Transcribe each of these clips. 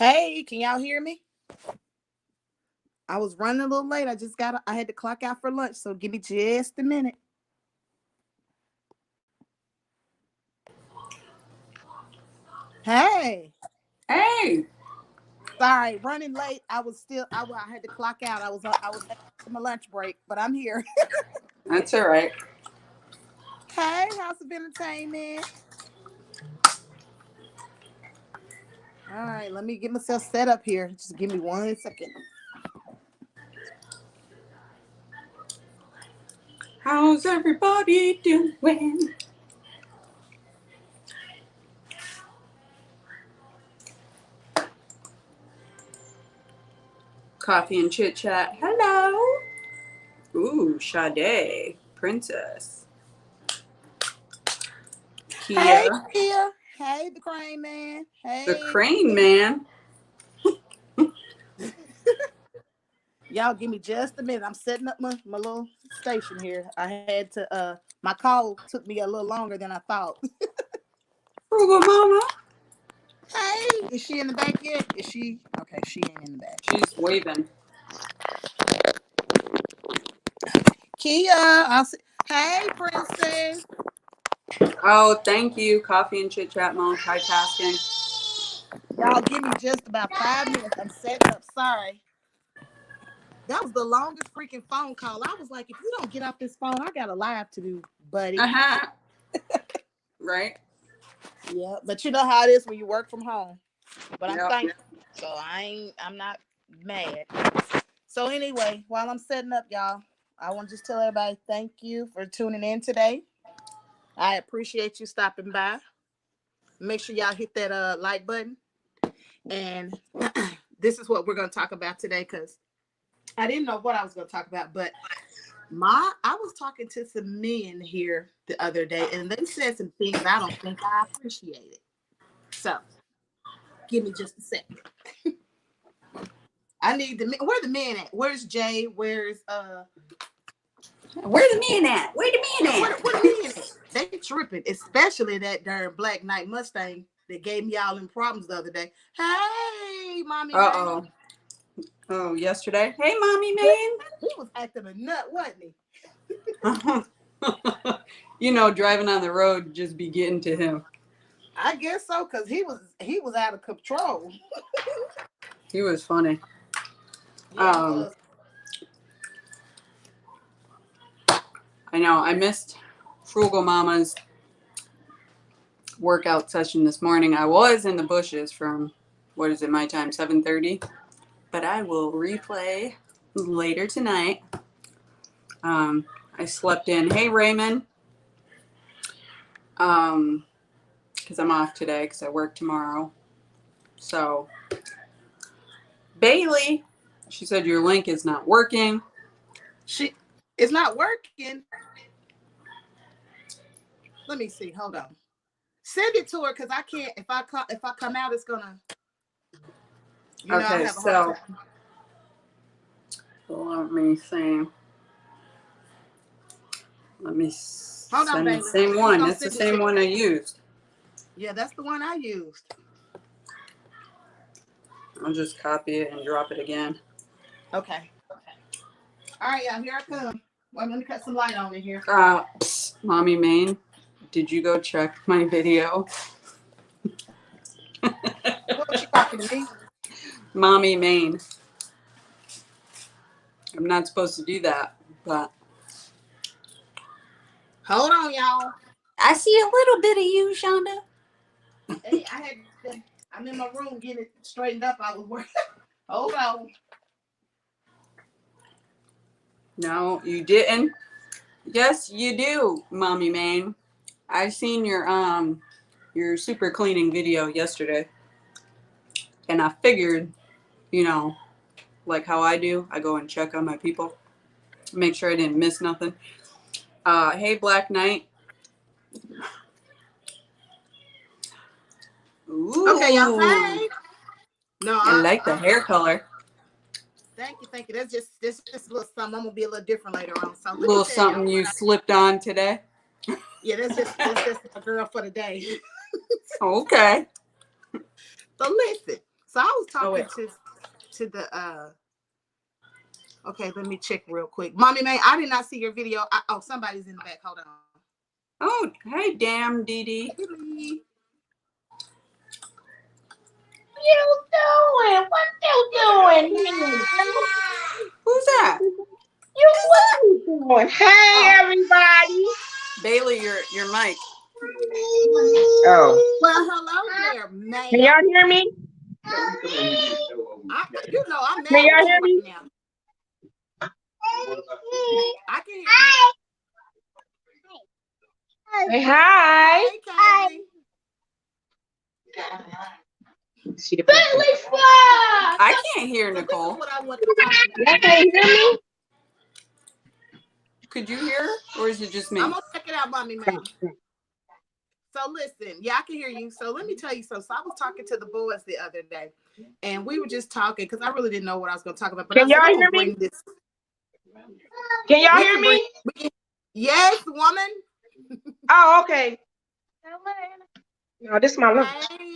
Hey, can y'all hear me? I was running a little late. I had to clock out for lunch, so give me just a minute. Hey. Hey. Sorry, running late. I had to clock out. I was at my lunch break, but I'm here. That's all right. Hey, House of Entertainment. All right, let me get myself set up here. Just give me 1 second. How's everybody doing? Coffee and chit chat. Hello. Ooh, Sade, Princess. Kia. Hey, Kia. Hey, the Crane Man. Hey, the Crane Man. Y'all give me just a minute. I'm setting up my little station here. I had to my call took me a little longer than I thought. Frugal Mama. Hey, is she in the back yet? Is she? Okay, she ain't in the back. She's waving. Kia, I'll see. Hey, Princess. Oh, thank you. Coffee and chit chat, multitasking. Y'all give me just about 5 minutes. I'm setting up. Sorry. That was the longest freaking phone call. I was like, if you don't get off this phone, I got a live to do, buddy. Right? Yeah, but you know how it is when you work from home. But I'm thankful. So I'm not mad. So anyway, while I'm setting up, y'all, I want to just tell everybody thank you for tuning in today. I appreciate you stopping by. Make sure y'all hit that like button. And this is what we're going to talk about today, because I didn't know what I was going to talk about, but I was talking to some men here the other day, and they said some things I don't think I appreciated. So give me just a second. I need where the men at? Where's Jay? Where the men at? Where the men at? They tripping, especially that darn Black Knight Mustang that gave me all them problems the other day. Hey, mommy. Uh-oh. Oh, yesterday? Hey, mommy, man. He was acting a nut, wasn't he? You know, driving on the road just be getting to him. I guess so, because he was out of control. He was funny. Yeah, I know. I missed Frugal Mama's workout session this morning. I was in the bushes from, what is it, my time, 7:30? But I will replay later tonight. I slept in. Hey, Raymond. Because I'm off today because I work tomorrow. So, Bailey, she said your link is not working. It's not working. Let me see. Hold on. Send it to her, because I can't. If I come out, it's gonna. Okay, so let me see. Let me Hold on, send baby. the same one. It's the same one I used. Yeah, that's the one I used. I'll just copy it and drop it again. Okay. All right, y'all. Here I come. Well, let me cut some light on in here. Psst, Mommy Main, did you go check my video? What was she talking to me? Mommy Main. I'm not supposed to do that, but. Hold on, y'all. I see a little bit of you, Shonda. Hey, I'm in my room getting it straightened up. I was working. Hold on. No, you didn't. Yes, you do, Mommy Main. I seen your super cleaning video yesterday. And I figured, you know, like how I do, I go and check on my people. Make sure I didn't miss nothing. Hey, Black Knight. Ooh. Okay, y'all. Hey. No, I like the hair color. Thank you. That's just this little something. I'm gonna be a little different later on. So a little something you slipped on today. Yeah, that's just a girl for the day. Okay. So listen. So I was talking to the okay, let me check real quick. Mommy May, I did not see your video. Oh, somebody's in the back. Hold on. Oh, hey, damn, Dee Dee. Hey, Lee. You doing? What you doing? Who's that? You what you doing? Hey, everybody. Bailey, your mic. Oh. Well, hello there, man. Can y'all hear me? You know I'm mad Can y'all hear right me? now. I can hear you. Hey, hi. Hey, Katie. See the I can't hear Nicole. What I want to talk about. Y'all can't hear me? Could you hear her, or is it just me? I'm gonna check it out, Mommy Man. So listen, yeah, I can hear you. So let me tell you something. So I was talking to the boys the other day, and we were just talking because I really didn't know what I was gonna talk about. But Can y'all hear me? Can y'all hear me? Yes, woman. Oh, okay. No, this is my look.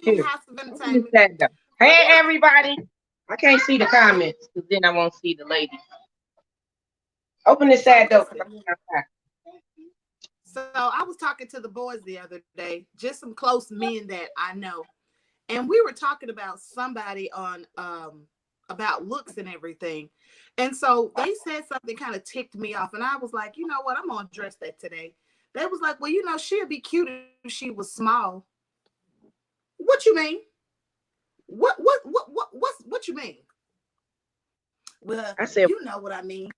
Hey, House of Entertainment. Hey, everybody. I can't see the comments because then I won't see the lady. Open this side door. So I was talking to the boys the other day, just some close men that I know, and we were talking about somebody on about looks and everything. And so they said something kind of ticked me off, and I was like, you know what, I'm gonna address that today. They was like, well, you know, she'd be cute if she was small. What you mean? What you mean? Well, I said, you know what I mean.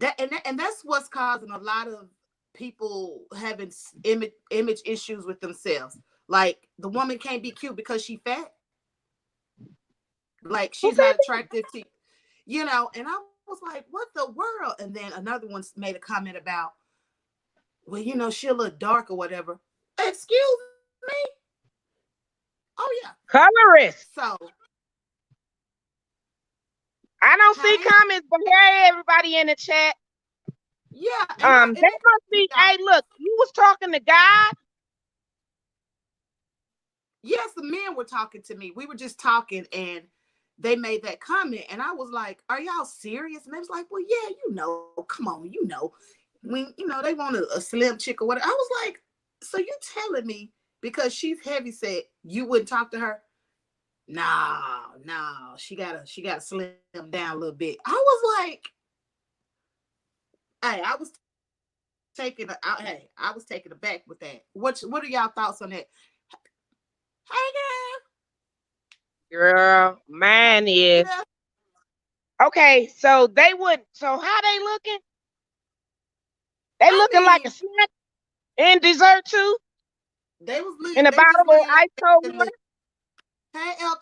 And that's what's causing a lot of people having image issues with themselves. Like the woman can't be cute because she's fat. Like she's not attractive to, you know. And I was like, what the world? And then another one made a comment about, well, you know, she'll look dark or whatever. Excuse me? Oh yeah. colorist. So I don't see comments, but hey, everybody in the chat. Yeah. That must be. Hey, look, you was talking to God. Yes, the men were talking to me. We were just talking, and they made that comment, and I was like, "Are y'all serious?" And they was like, "Well, yeah, you know, come on, you know, when you know they want a slim chick or whatever." I was like, "So you telling me because she's heavy set, you wouldn't talk to her?" No, she gotta slim down a little bit. I was like, "Hey, I was taken aback with that." What are y'all thoughts on that? Hey, Girl, mine is okay. So they would. So how they looking? They looking like a snack and dessert too. They was looking in a bottle of ice cold water. Hey El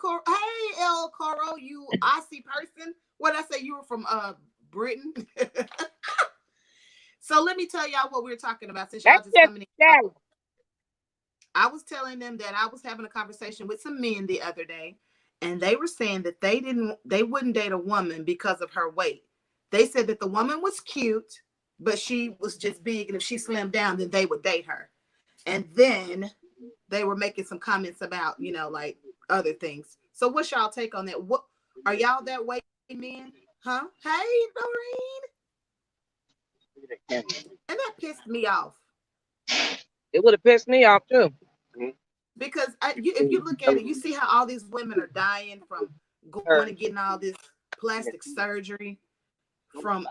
Coro, you Aussie person. What I say, you were from Britain. So let me tell y'all what we were talking about since y'all just coming in. I was telling them that I was having a conversation with some men the other day, and they were saying that they wouldn't date a woman because of her weight. They said that the woman was cute, but she was just big, and if she slimmed down, then they would date her. And then they were making some comments about, you know, like other things. So what's y'all take on that? What are y'all that way, men? Huh? Hey, Doreen. And that pissed me off. It would have pissed me off too. Because if you look at it, you see how all these women are dying from going and getting all this plastic surgery, from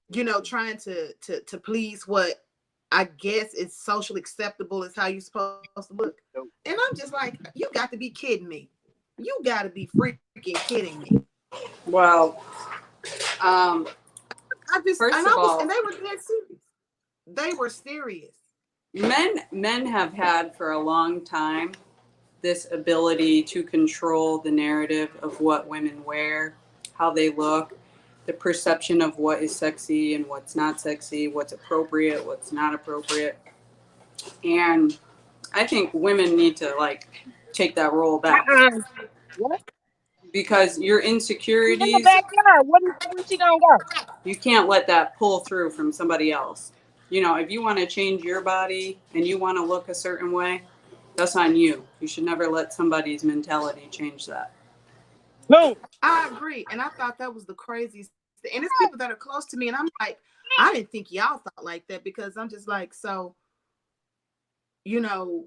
you know, trying to please what I guess is socially acceptable is how you're supposed to look. And I'm just like, you got to be kidding me. You got to be freaking kidding me. Well, and they were dead serious. They were serious. Men have had for a long time this ability to control the narrative of what women wear, how they look, the perception of what is sexy and what's not sexy, what's appropriate, what's not appropriate. And I think women need to like take that role back. What? Because your insecurities, where's she gonna go? You can't let that pull through from somebody else. You know, if you want to change your body and you want to look a certain way, That's on you. You should never let somebody's mentality change that. Boom. I agree. And I thought that was the craziest thing. And it's people that are close to me. And I'm like, I didn't think y'all thought like that, because I'm just like, so, you know,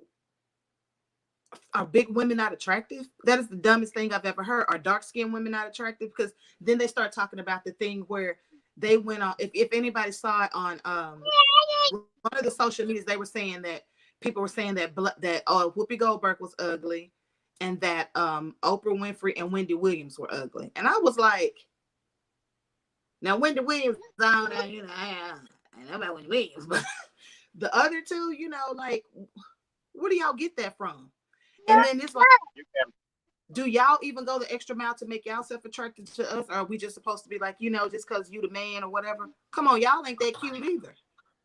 are big women not attractive? That is the dumbest thing I've ever heard. Are dark-skinned women not attractive? Because then they start talking about the thing where they went on, if anybody saw it on one of the social medias, they were saying that people were saying that Whoopi Goldberg was ugly, and that Oprah Winfrey and Wendy Williams were ugly. And I was like, now Wendy Williams, I know about Wendy Williams, but the other two, you know, like, where do y'all get that from? And then it's like, do y'all even go the extra mile to make yourself attracted to us? Or are we just supposed to be like, you know, just because you the man or whatever? Come on, y'all ain't that cute either.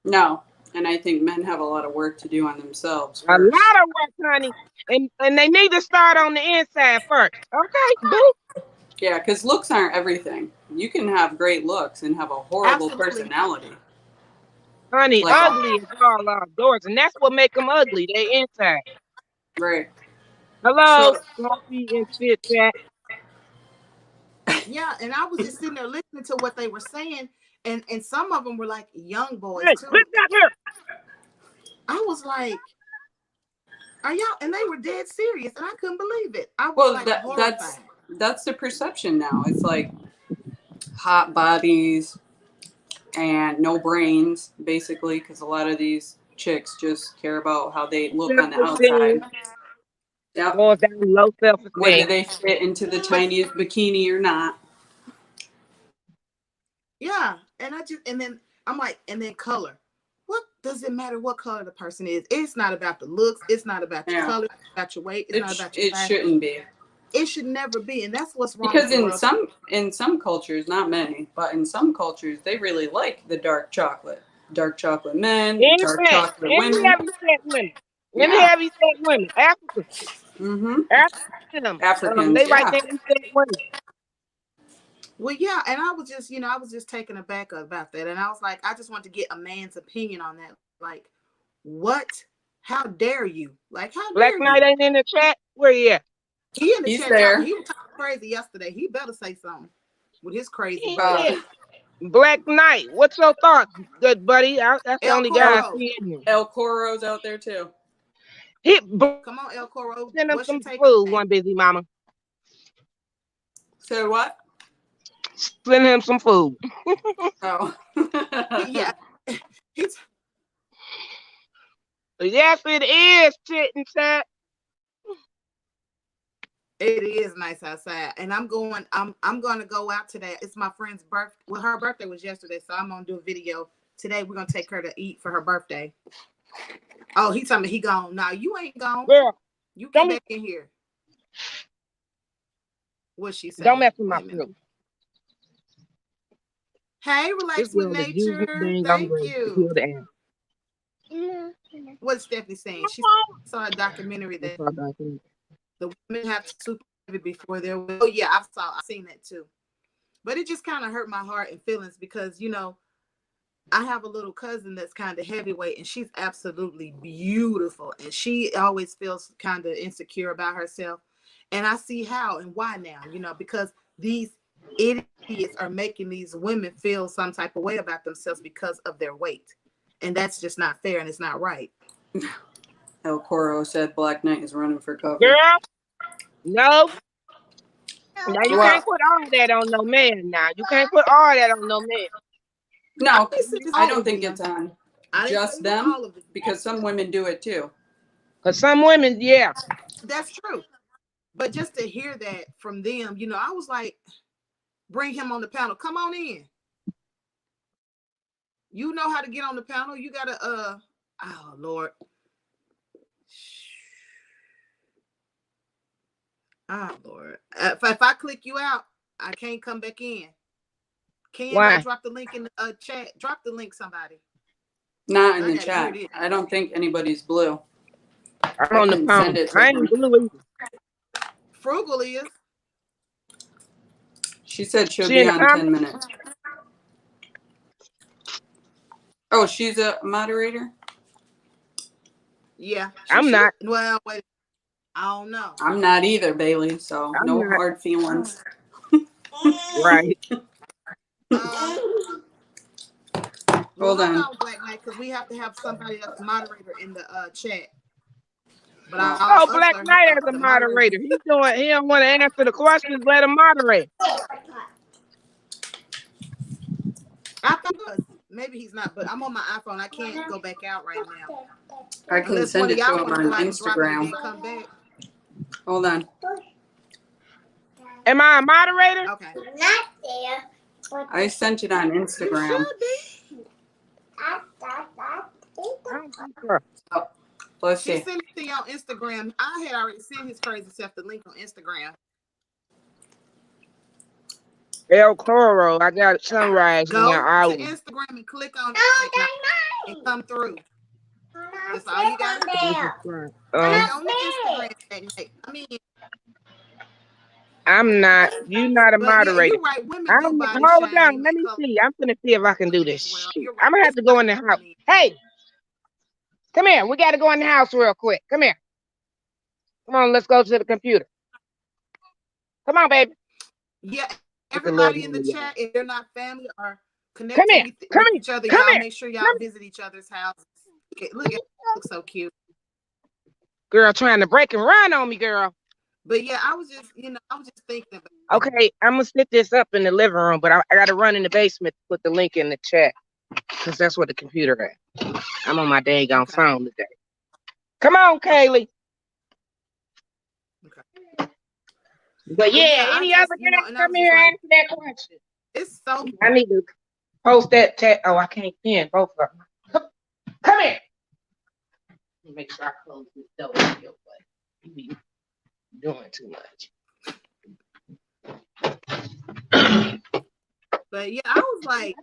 No. And I think men have a lot of work to do on themselves first. A lot of work, honey. And they need to start on the inside first. Okay, boo. Yeah, because looks aren't everything. You can have great looks and have a horrible personality. Honey, like ugly is all outdoors, and that's what make them ugly. They inside. Right. Hello, coffee and chit chat. Yeah, and I was just sitting there listening to what they were saying, and some of them were like young boys too. I was like, are y'all? And they were dead serious, and I couldn't believe it. I was that's the perception now. It's like hot bodies and no brains, basically, because a lot of these chicks just care about how they look on the outside. Yep. Goes down low self-esteem. Whether they fit into the tiniest bikini or not. Yeah, and then I'm like, and then color. What does it matter what color the person is? It's not about the looks. It's not about your color. It's about your weight. It's not about your fashion. It shouldn't be. It should never be, and that's what's wrong. Because in some cultures, not many, but in some cultures, they really like the dark chocolate men, dark chocolate women. Heavy set women, Africa. Africans, they like heavy set women. Well, yeah, and I was just taken aback about that, and I was like, I just want to get a man's opinion on that. Like, what? How dare you? Like, how Black dare Knight you? ain't in the chat. Where he at? He in the He's chat. there. He was talking crazy yesterday. He better say something with his crazy. Black Knight, what's your thoughts, good buddy? That's the only guy I see in here. El Coro's out there too. Come on, El Coro. Send him some food, one busy mama. So what? Send him some food. Oh. Yeah. Yes, it is, chit and chat. It is nice outside, and I'm going to go out today. It's my friend's birthday. Well, her birthday was yesterday, so I'm gonna do a video today. We're gonna take her to eat for her birthday. Oh, he told me he gone. Nah, you ain't gone. Girl, you come back in here. What she said? Don't mess with my food. Hey, relax with nature. Thank you. What's Stephanie saying? She saw a documentary that the women have to super heavy before they're. Oh yeah, I've seen that too. But it just kind of hurt my heart and feelings because, you know, I have a little cousin that's kind of heavyweight, and she's absolutely beautiful, and she always feels kind of insecure about herself. And I see how and why now, you know, because these idiots are making these women feel some type of way about themselves because of their weight. And that's just not fair, and it's not right. El Coro said Black Knight is running for cover. Girl, no. Now you can't put all that on no man. Now you can't put all that on no man. No, I don't think it's on just them, because some women do it too. Because some women, yeah. That's true. But just to hear that from them, you know, I was like, bring him on the panel. Come on in. You know how to get on the panel. You got to, oh, Lord. Oh, Lord. If I click you out, I can't come back in. Can drop the link in the chat? Drop the link, somebody. Not in the chat. I don't think anybody's blue. I'm on the phone. I ain't blue either. Frugal is. She said she'll be on 10 minutes. Oh, she's a moderator? Yeah. I'm not. Well, wait. I don't know. I'm not either, Bailey. So I'm no not. hard feelings. Right. Hold on. Black Knight, because we have to have somebody else moderator in the chat. But Oh, Black Knight as a moderator. He don't want to answer the questions. Let him moderate. I thought maybe he's not, but I'm on my iPhone. I can't go back out right now. I can send it to him on Instagram. Come back. Hold on. Am I a moderator? Okay. Not there. I sent it on Instagram. Oh, let's She see. sent it to you on Instagram. I had already sent his crazy self the link on Instagram. El Coro, I got Sunrise Go now. to Instagram and click on it and come through. That's all you got to do. On the Instagram. I mean, I'm not. You not a moderator. Yeah, you're right. Women do body hold shame on. Let me see. I'm gonna see if I can do this. Right. I'm gonna have to go in the house. Hey, come here. We got to go in the house real quick. Come here. Come on. Let's go to the computer. Come on, baby. Yeah. Everybody in the chat, if they're not family or connected with each other, y'all make sure y'all visit each other's houses. Look at it. Looks so cute. Girl trying to break and run on me, girl. But yeah, I was just thinking about it. Okay, I'm gonna sit this up in the living room, but I gotta run in the basement to put the link in the chat. Because that's what the computer at. I'm on my daggone phone today. Come on, Kaylee. Okay. But yeah, any other guys come here and answer that question? It's so I need to post that oh, I can't pin both of them. Come here. Let me make sure I close this door real quick. You be doing too much. But yeah, I was like,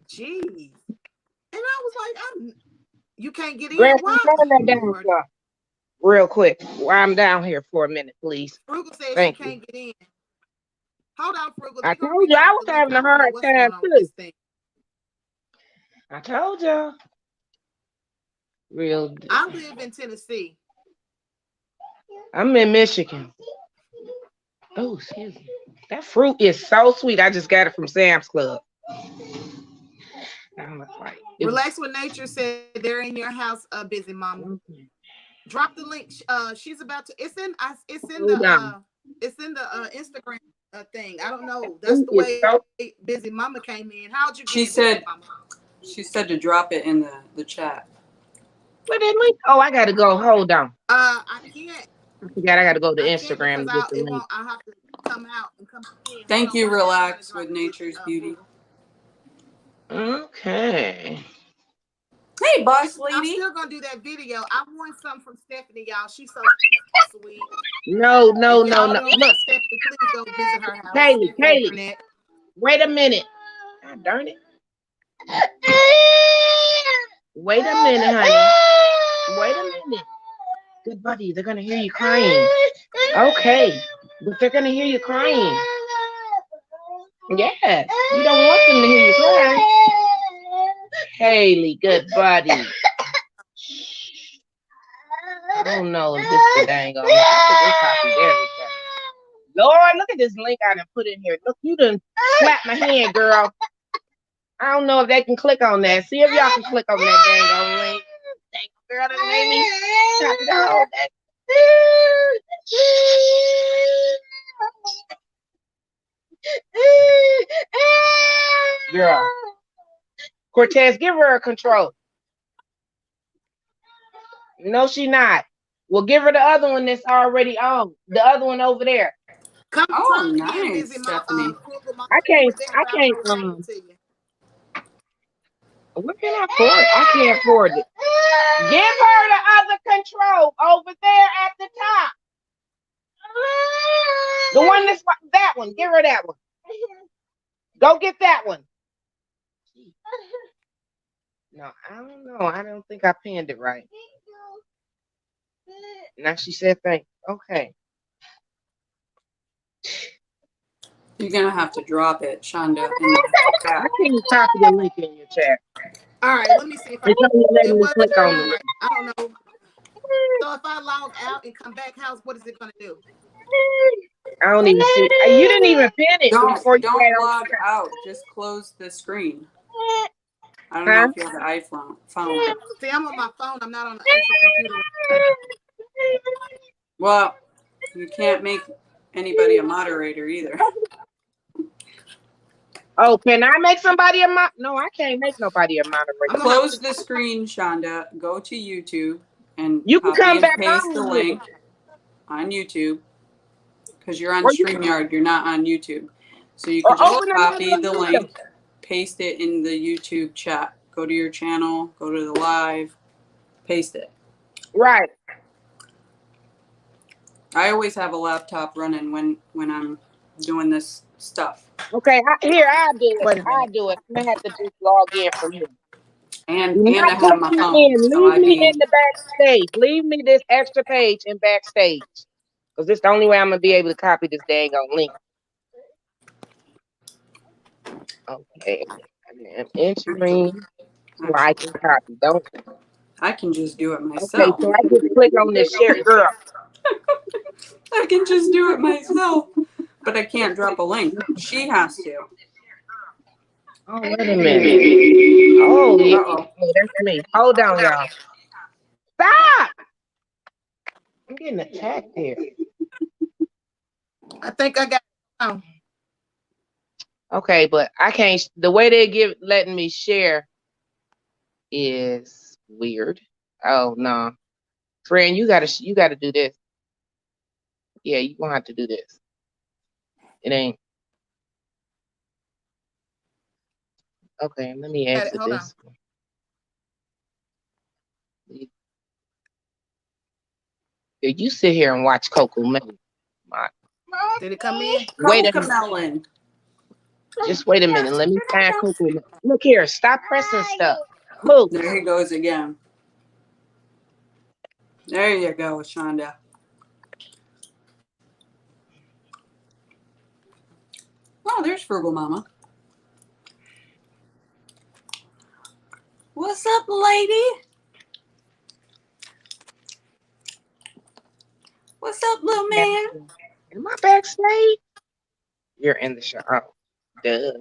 geez. And I was like, you can't get in. Why? Turn that down, real quick. While I'm down here for a minute, please. Frugal says she can't get in. Hold on, Frugal. I told you I was having a hard time too. I told you. Real. I live in Tennessee. I'm in Michigan. Oh, excuse me. That fruit is so sweet. I just got it from Sam's Club. Relax with Nature said they're in your house, busy mama. Drop the link. She's about to. It's in the Instagram thing. I don't know. That's the way busy mama came in. How'd you get She said to drop it in the chat. What did link? Oh, I gotta go. Hold on. I can't. I forgot I gotta go to Instagram and get the link. I have to come out and come in. Thank you, Relax with Nature's Beauty. Okay. Hey, boss lady. I'm still gonna do that video. I want something from Stephanie, y'all. She's so sweet. No. Look, Stephanie, please go visit her house. Kaylee. Wait a minute. God darn it. Wait a minute, honey. Wait a minute. Good buddy, they're gonna hear you crying. Okay, but they're gonna hear you crying. Yes, you don't want them to hear you cry. Haley, good buddy. I don't know if this is dang on. I copied everything. Lord, look at this link I done put in here. Look, you done slapped my hand, girl. I don't know if they can click on that. See if y'all can click on that dang on link. Dang girl, that made me chop it all that. Girl. Cortez, give her a control. No, she not. Well, give her the other one that's already on. The other one over there. Oh, nice, Stephanie. I can't. Where can I afford it? I can't afford it. Give her the other control over there at the top. The one that's that one. Give her that one. Go get that one. No, I don't know. I don't think I pinned it right. Now she said thank you. Okay. You're gonna have to drop it, Shonda. In the chat. I can't copy the link in your chat. All right, let me see if I can. Let me click on it. I don't know. So if I log out and come back, what is it gonna do? I don't even see. You didn't even finish before you Don't log out. Just close the screen. I don't know if you have the iPhone. See, I'm on my phone. I'm not on the actual computer. Well, you can't make anybody a moderator either. Oh, can I make somebody a mod? No, I can't make nobody a moderator. Close the screen, Shonda. Go to YouTube and you can copy come and back paste the on link on YouTube because you're on Or StreamYard. You're not on YouTube. So you can just copy the link, paste it in the YouTube chat. Go to your channel, go to the live, paste it. Right. I always have a laptop running when I'm doing this stuff. Okay, I'll do it. I'll do it. I'm gonna have to just log in from here. And I have my phone. Leave me in the backstage. Leave me this extra page in backstage. Because it's the only way I'm gonna be able to copy this dang on link. Okay. I'm entering so I can copy. Don't I can just do it myself. Okay, so I just click on this share girl. I can just do it myself. But I can't drop a link. She has to. Oh, wait a minute. Oh, yeah. Oh, that's me. Hold on, y'all. Stop! I'm getting attacked here. I think I got. Okay, but I can't. The way they letting me share is weird. Oh no, friend, you gotta do this. Yeah, you gonna have to do this. It ain't. Okay, let me exit this. Yeah, you sit here and watch FrugalMama. Did it come in? Wait a minute. Just wait a minute. Let me find FrugalMama. Look here. Stop pressing stuff. Move. There he goes again. There you go, Shonda. Oh, there's FrugalMama. What's up, lady? What's up, little man? Am I backstage? You're in the show. Oh, duh.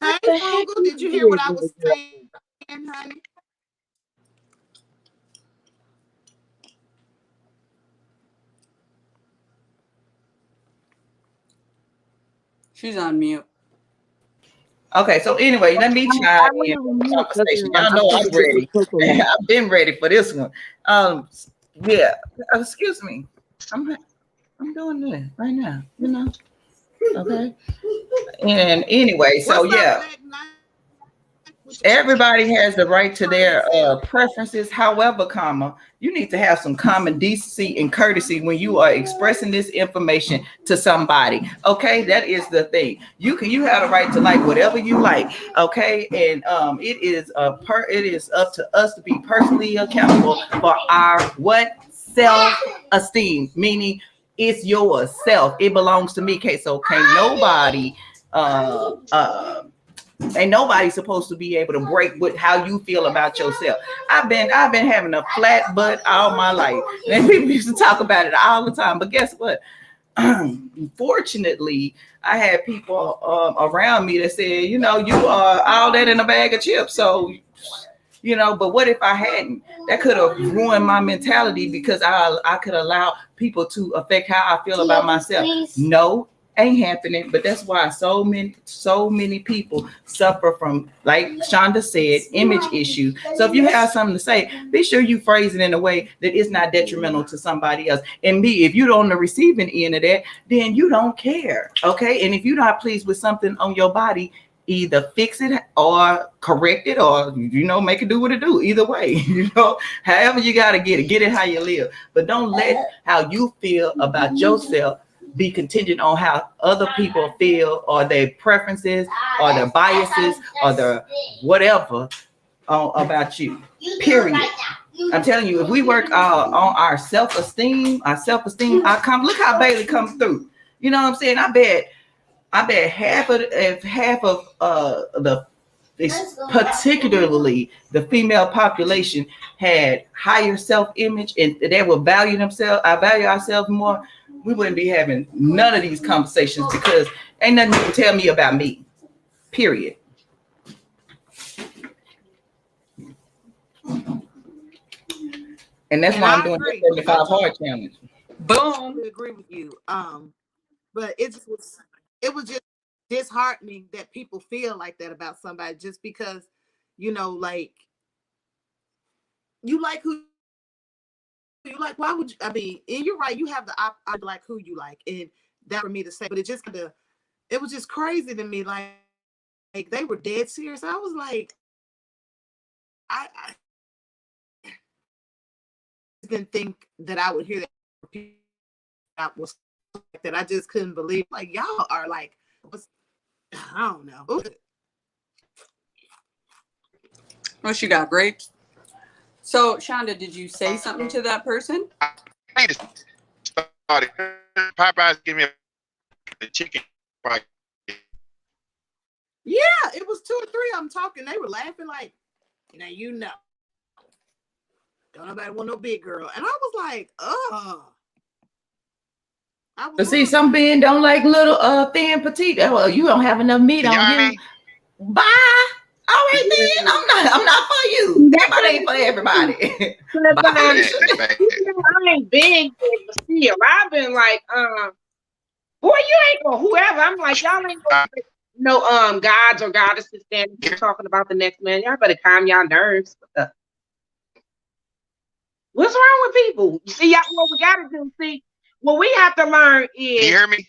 Hey, Frugal, did you hear what I was saying, honey? She's on mute. Okay, so anyway, let me chime in on the conversation. Y'all know I'm ready. I've been ready for this one. Yeah. Excuse me. I'm doing this right now. You know. Okay. And anyway, so yeah. Everybody has the right to their preferences. However, you need to have some common decency and courtesy when you are expressing this information to somebody. Okay, that is the thing. You have the right to like whatever you like. Okay, and it is up to us to be personally accountable for our self-esteem, meaning it's yourself. It belongs to me. Okay, so can't nobody ain't nobody supposed to be able to break with how you feel about yourself. I've been having a flat butt all my life. And people used to talk about it all the time. But guess what? Fortunately, I had people around me that said, you know, you are all that in a bag of chips. So, you know, but what if I hadn't? That could have ruined my mentality because I could allow people to affect how I feel about myself. No, ain't happening. But that's why so many people suffer from, like Shonda said, image issues. So if you have something to say, be sure you phrase it in a way that is not detrimental to somebody else. And if you're on the receiving end of that, then you don't care. Okay. And if you're not pleased with something on your body, either fix it or correct it, or, you know, make it do what it do. Either way, you know, however you got to get it how you live. But don't let how you feel about yourself be contingent on how other people feel, or their preferences, or their biases, or their whatever about you. Period. I'm telling you, if we work on our self-esteem, look how Bailey comes through. You know what I'm saying? I bet half of the particularly the female population, had higher self-image and they would value themselves, I value ourselves more, we wouldn't be having none of these conversations because ain't nothing you can tell me about me. Period. And that's why I'm doing the 75 hard challenge. Boom. I agree with you. But it was just disheartening that people feel like that about somebody just because, you know, like you like who you like. Why would you? I mean, and you're right. You have the I like who you like, and that for me to say. But it was just crazy to me. Like they were dead serious. I was like, I didn't think that I would hear that was like that. I just couldn't believe. Like y'all are like, I don't know. Oh, she got grapes. So, Shonda, did you say something to that person? I just started. Popeyes give me a chicken. Yeah, it was 2 or 3 of them talking. They were laughing like, now you know. Don't nobody want no big girl. And I was like, ugh. But see, some men don't like little thin petite. Well, you don't have enough meat on you. Bye. All right, then. I'm not for you. Everybody ain't for everybody. I ain't big, but still, I've been like, boy, you ain't gonna whoever. I'm like, y'all ain't gonna no gods or goddesses standing here talking about the next man. Y'all better calm y'all nerves. What's wrong with people? See, what we gotta do, what we have to learn is you hear me?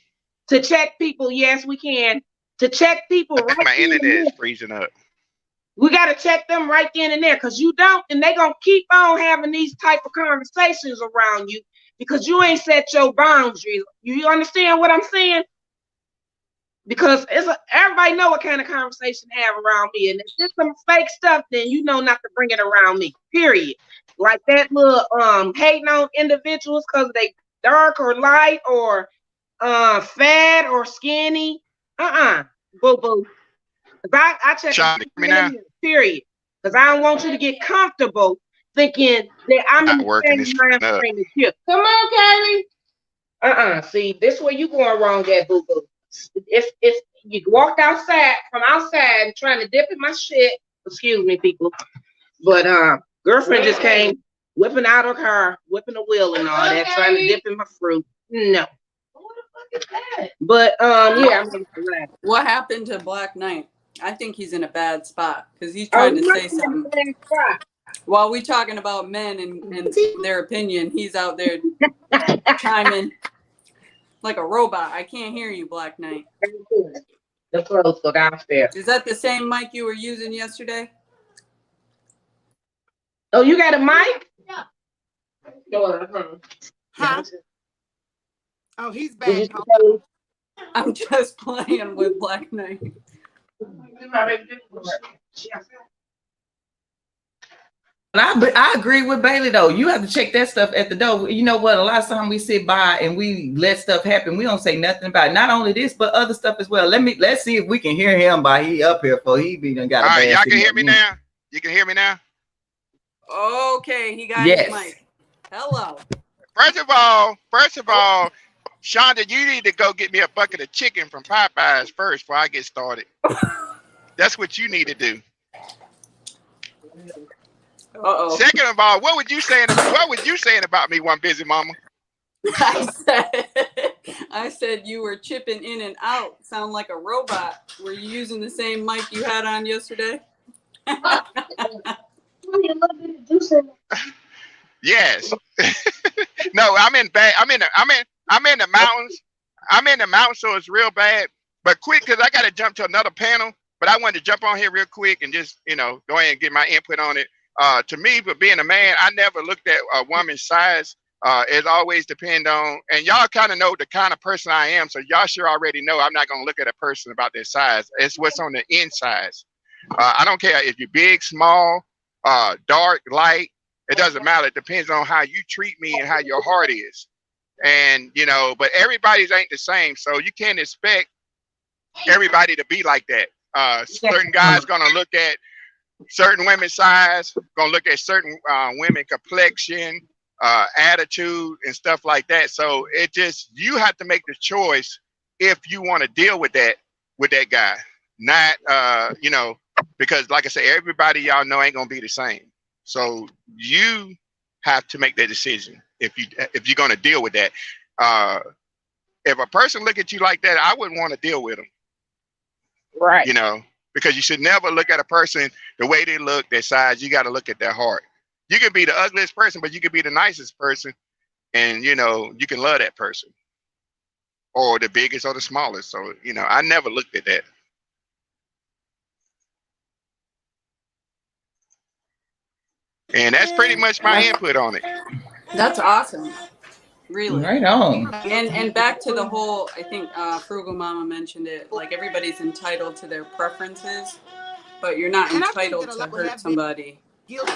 To check people. Yes, we can. To check people right. My internet is freezing up. We got to check them right then and there because you don't, and they're going to keep on having these type of conversations around you because you ain't set your boundaries. You understand what I'm saying? Because everybody know what kind of conversation to have around me. And if it's some fake stuff, then you know not to bring it around me, period. Like that little hating on individuals because they dark or light or fat or skinny. Boo-boo. I check me now. Period. Because I don't want you to get comfortable thinking that I'm not working this mind frame with you. Come on, Kylie. See, this where you going wrong at, boo-boo. If you walked outside from outside trying to dip in my shit, excuse me, people. But girlfriend just came whipping out her car, whipping the wheel and all that, trying to dip in my fruit. No. What the fuck is that? But yeah, I'm glad. What happened to Black Knight? I think he's in a bad spot because he's trying to say something. While we talking about men and their opinion, he's out there chiming like a robot. I can't hear you, Black Knight. The clothes go downstairs. Is that the same mic you were using yesterday? Oh, you got a mic? Yeah. Huh? Oh, he's back. I'm just playing with Black Knight. I agree with Bailey though. You have to check that stuff at the door. You know what? A lot of times we sit by and we let stuff happen. We don't say nothing about it. Not only this, but other stuff as well. Let's see if we can hear him by he up here for he be done got. All right, y'all can hear me now. You can hear me now. Okay, he got his mic. Hello. First of all, Shonda, you need to go get me a bucket of chicken from Popeyes first before I get started. That's what you need to do. Second of all, what would you saying about me, one busy mama? I said you were chipping in and out. Sound like a robot. Were you using the same mic you had on yesterday? Yes. No, I'm in the mountains. I'm in the mountains, so it's real bad. But quick, because I got to jump to another panel. But I wanted to jump on here real quick and just, go ahead and get my input on it. To me, but being a man, I never looked at a woman's size. It always depends on, and y'all kind of know the kind of person I am. So y'all sure already know I'm not going to look at a person about their size. It's what's on the inside. I don't care if you're big, small, dark, light. It doesn't matter. It depends on how you treat me and how your heart is. And, but everybody's ain't the same. So you can't expect everybody to be like that. Certain guys gonna look at certain women's size, gonna look at certain women complexion, attitude, and stuff like that. So it just, you have to make the choice if you want to deal with that guy. Not you know, because like I said, everybody y'all know ain't gonna be the same. So you have to make that decision if you're gonna deal with that. If a person look at you like that, I wouldn't want to deal with them. Right. You know, because you should never look at a person the way they look, their size. You got to look at their heart. You can be the ugliest person, but you can be the nicest person, and you know, you can love that person, or the biggest or the smallest. So you know, I never looked at that. And that's pretty much my input on it. That's awesome. Really. Right on. And back to the whole, I think Frugal Mama mentioned it, like everybody's entitled to their preferences, but you're not entitled to hurt somebody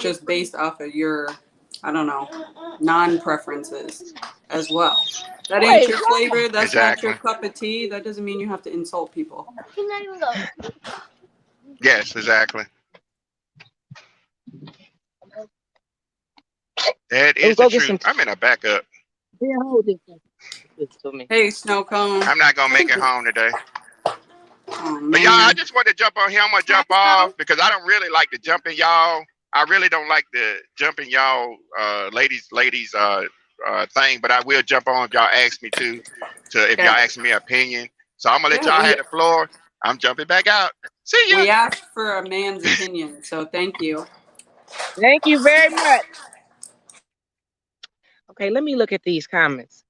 just based off of your, I don't know, non-preferences as well. That ain't your flavor, that's not your cup of tea, that doesn't mean you have to insult people. Yes, exactly. That is the truth. I'm in a backup. Hey, Snow Cone. I'm not gonna make it home today. But y'all, I just want to jump on here. I'm gonna jump off because I don't really like to jump in y'all. I really don't like to jump in y'all ladies thing, but I will jump on if y'all ask me to if y'all ask me an opinion. So I'm gonna let y'all have the floor. I'm jumping back out. See ya. We asked for a man's opinion, so thank you. Thank you very much. Okay, let me look at these comments.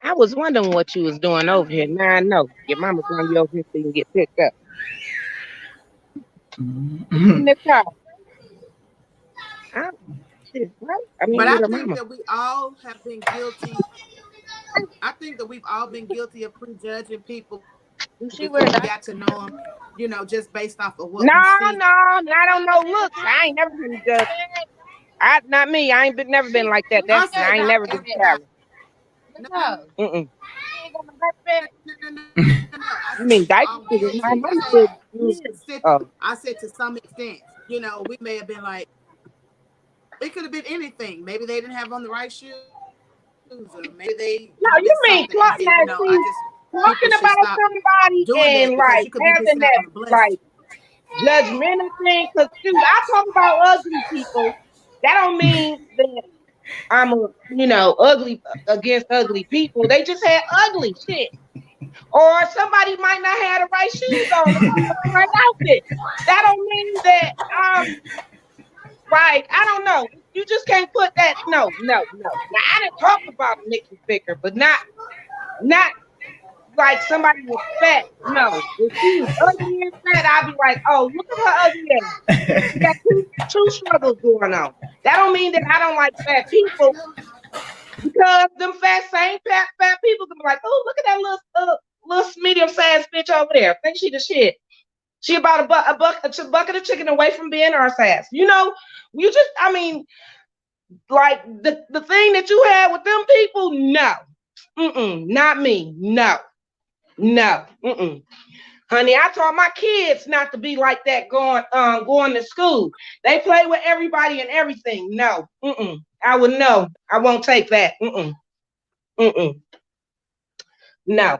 I was wondering what you was doing over here. Now I know. Your mama's gonna be over here so you can get picked up. In the car. I mean, but I think that we all have been guilty. I think that we've all been guilty of prejudging people before we got to know them, you know, just based off of what we see. I don't know looks. I ain't never been judged. Not me. I ain't never been like that. I ain't never been challenged. No. Mm-mm. I mean, I said to some extent, you know, we may have been like, it could have been anything. Maybe they didn't have on the right shoes, or maybe they. No, you mean talking about somebody and like having that like judgmental thing? Because I talk about ugly people. That don't mean that I'm ugly against ugly people. They just had ugly shit. Or somebody might not have the right shoes on, the right outfit. That don't mean that right. I don't know. You just can't put that. No. Now I didn't talk about Nikki Picker, but not like somebody was fat. No. If she was ugly and fat, I'd be like, oh, look at her ugly ass. You got two struggles going on. That don't mean that I don't like fat people. Because them fat people can be like, oh, look at that little medium-sized bitch over there. Think she the shit. She about a bucket of chicken away from being our size. You know, you just, I mean, like the thing that you had with them people, no. Not me. No. Honey, I taught my kids not to be like that going to school. They play with everybody and everything. No. I would know. I won't take that. No.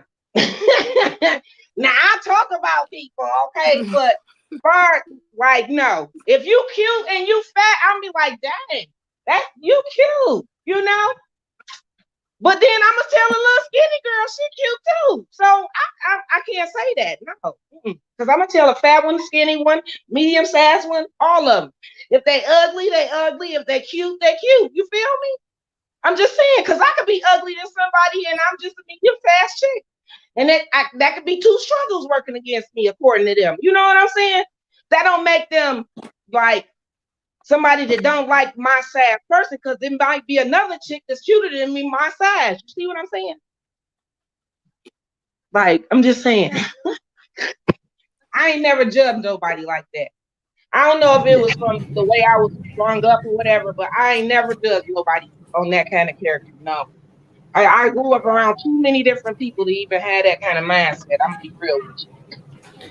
Now I talk about people, okay, but like no. If you cute and you fat, I'm be like, dang, that you cute, you know. But then I'm gonna tell a little skinny girl she cute too. So I can't say that, no, because I'm gonna tell a fat one, skinny one, medium sized one, all of them. If they ugly, they ugly. If they cute, they cute. You feel me? I'm just saying, because I could be ugly to somebody and I'm just a medium fast chick. And that could be two struggles working against me, according to them. You know what I'm saying? That don't make them like somebody that don't like my size person, because there might be another chick that's cuter than me my size. You see what I'm saying? Like, I'm just saying. I ain't never judged nobody like that. I don't know if it was from the way I was growing up or whatever, but I ain't never judged nobody on that kind of character. No. I grew up around too many different people to even have that kind of mindset. I'm gonna be real with you.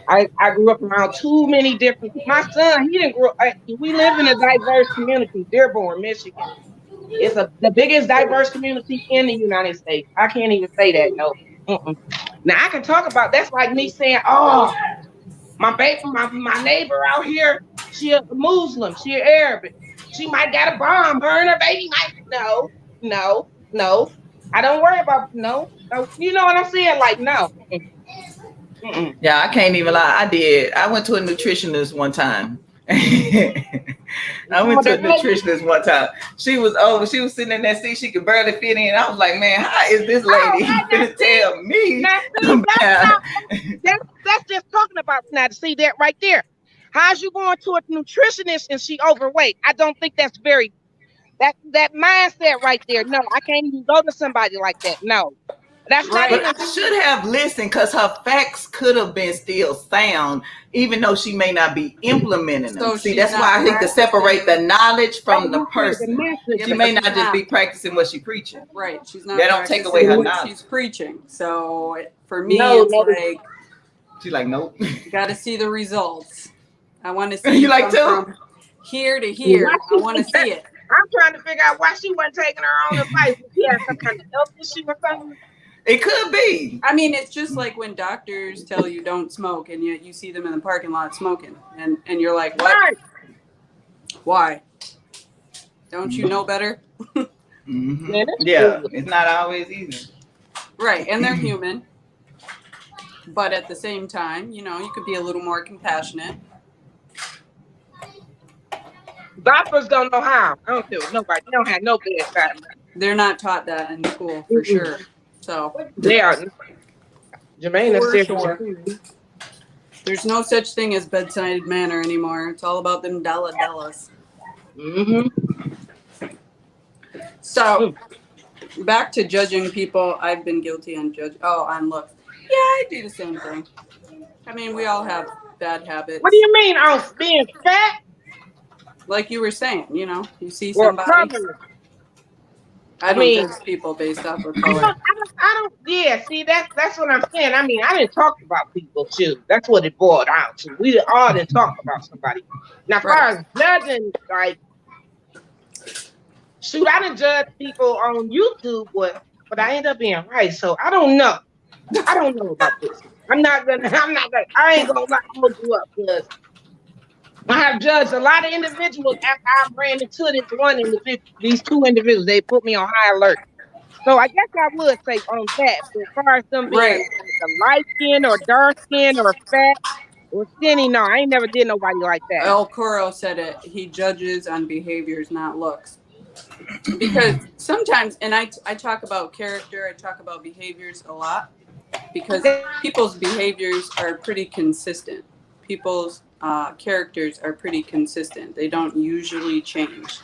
I grew up around too many different. My son, he didn't grow. We live in a diverse community, Dearborn, Michigan. It's the biggest diverse community in the United States. I can't even say that. No. Mm-mm. Now I can talk about. That's like me saying, "Oh, my baby, my neighbor out here, she a Muslim, she a Arabic. She might got a bomb. Her and her baby might." No, no, no. I don't worry about no. You know what I'm saying? Like no. Mm-mm. Yeah, I can't even lie. I went to a nutritionist one time. I went to a nutritionist one time. She was sitting in that seat. She could barely fit in. I was like, man, how is this lady gonna tell me? Now, that's just talking about now. To see that right there. How's you going to a nutritionist and she overweight? I don't think that's very that mindset right there. No, I can't even go to somebody like that. No. That's not But even. I should have listened because her facts could have been still sound, even though she may not be implementing them. So See, she's that's not why I think to separate the knowledge from the person. message. She may not just be practicing what she's preaching. Right. She's not. That don't take away her what knowledge. she's preaching. So for me, No, it's no. like She's like, nope. you got to see the results. I want to see You like come too? from here to here. I want to see it. I'm trying to figure out why she wasn't taking her own advice. She had some kind of health issue or something. It could be. I mean, it's just like when doctors tell you don't smoke, and yet you see them in the parking lot smoking, and you're like, what? Right. Why? Don't you know better? Mm-hmm. Man, Yeah, it's not always easy. Right, and they're human. But at the same time, you know, you could be a little more compassionate. Doctors don't know how. I don't feel nobody. They don't have no bedside. They're not taught that in school, for sure. So They are. Jermaine For said sure. There's no such thing as bedside manner anymore. It's all about them dollas. Mm-hmm. So back to judging people. I've been guilty on on looks. Yeah, I do the same thing. I mean, we all have bad habits. What do you mean on being fat? Like you were saying, you know, you see Or somebody. color? I don't mean- judge people based off of I color. don't. Yeah, see, that's what I'm saying. I mean, I didn't talk about people too. That's what it boiled down to. We all didn't talk about somebody. Now, as far as judging, like, shoot, I didn't judge people on YouTube, but I ended up being right. So I don't know. I don't know about this. I ain't gonna hold you up because I have judged a lot of individuals after I ran into this one individual, these two individuals. They put me on high alert. So I guess I would say on that. But as far as them being Right. like light skin or dark skin or fat or skinny, no, I ain't never did nobody like that. El Coro said it. He judges on behaviors, not looks. Because sometimes, and I talk about character, I talk about behaviors a lot, because people's behaviors are pretty consistent. People's characters are pretty consistent. They don't usually change.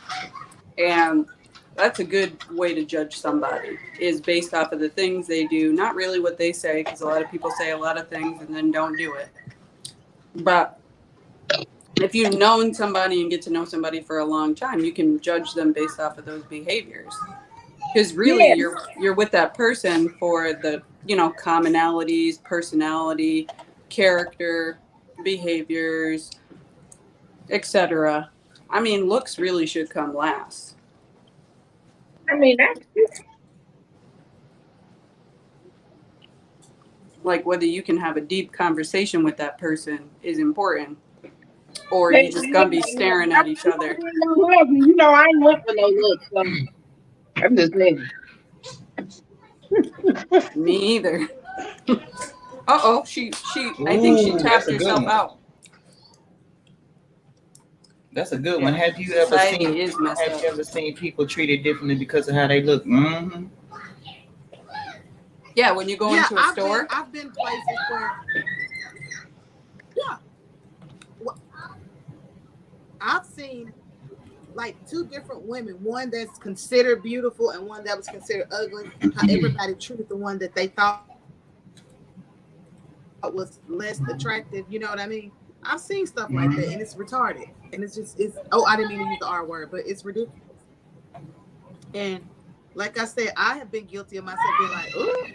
And that's a good way to judge somebody, is based off of the things they do, not really what they say, because a lot of people say a lot of things and then don't do it. But if you've known somebody and get to know somebody for a long time, you can judge them based off of those behaviors. Because really, you're with that person for the, you know, commonalities, personality, character, behaviors, etc. I mean, looks really should come last. I mean, that's Like whether you can have a deep conversation with that person is important, or you just gonna be staring at each other. You know, I ain't looking for no looks. So I'm just saying. Me either. Uh-oh, she I think she Ooh, tapped that's a good herself one. out. That's a good one. Have you ever Society is messed up. seen people treated differently because of how they look? Mm-hmm. Yeah, when you go into a store. I've been places where, I've seen like two different women, one that's considered beautiful and one that was considered ugly. How everybody treated the one that they thought was less attractive. You know what I mean? I've seen stuff like that, and it's retarded. And it's I didn't mean to use the R word, but it's ridiculous. And like I said, I have been guilty of myself being like, ooh.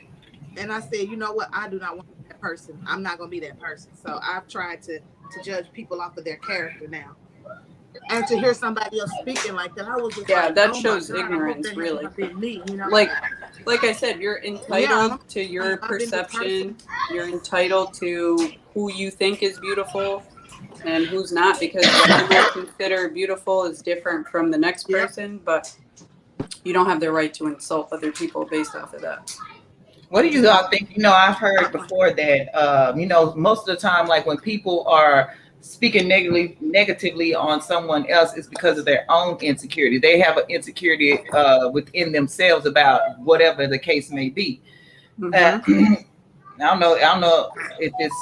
And I said, you know what? I do not want that person. I'm not gonna be that person. So I've tried to judge people off of their character now. And to hear somebody else speaking like that, I was just like, that oh shows my God, ignorance, I hope that really. has not been me, you know? Like I said, you're entitled to your I've been the perception. person. You're entitled to who you think is beautiful and who's not, because what you might consider beautiful is different from the next person, but you don't have the right to insult other people based off of that. What do you all think? You know, I've heard before that, you know, most of the time, like when people are speaking negatively on someone else, it's because of their own insecurity. They have an insecurity within themselves about whatever the case may be. Mm-hmm. I don't know if it's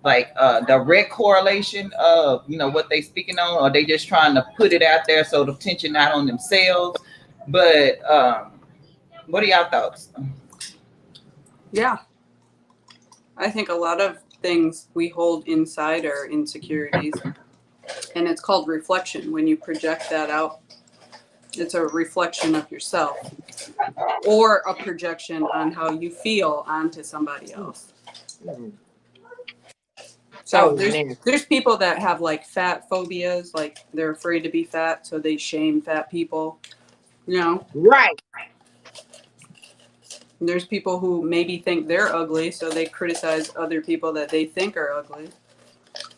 like a direct correlation of, you know, what they speaking on, or they just trying to put it out there so the tension not on themselves. But what are y'all thoughts? Yeah. I think a lot of things we hold inside are insecurities, and it's called reflection. When you project that out, it's a reflection of yourself, or a projection on how you feel onto somebody else. So there's people that have like fat phobias, like they're afraid to be fat, so they shame fat people, you know? Right. And there's people who maybe think they're ugly, so they criticize other people that they think are ugly.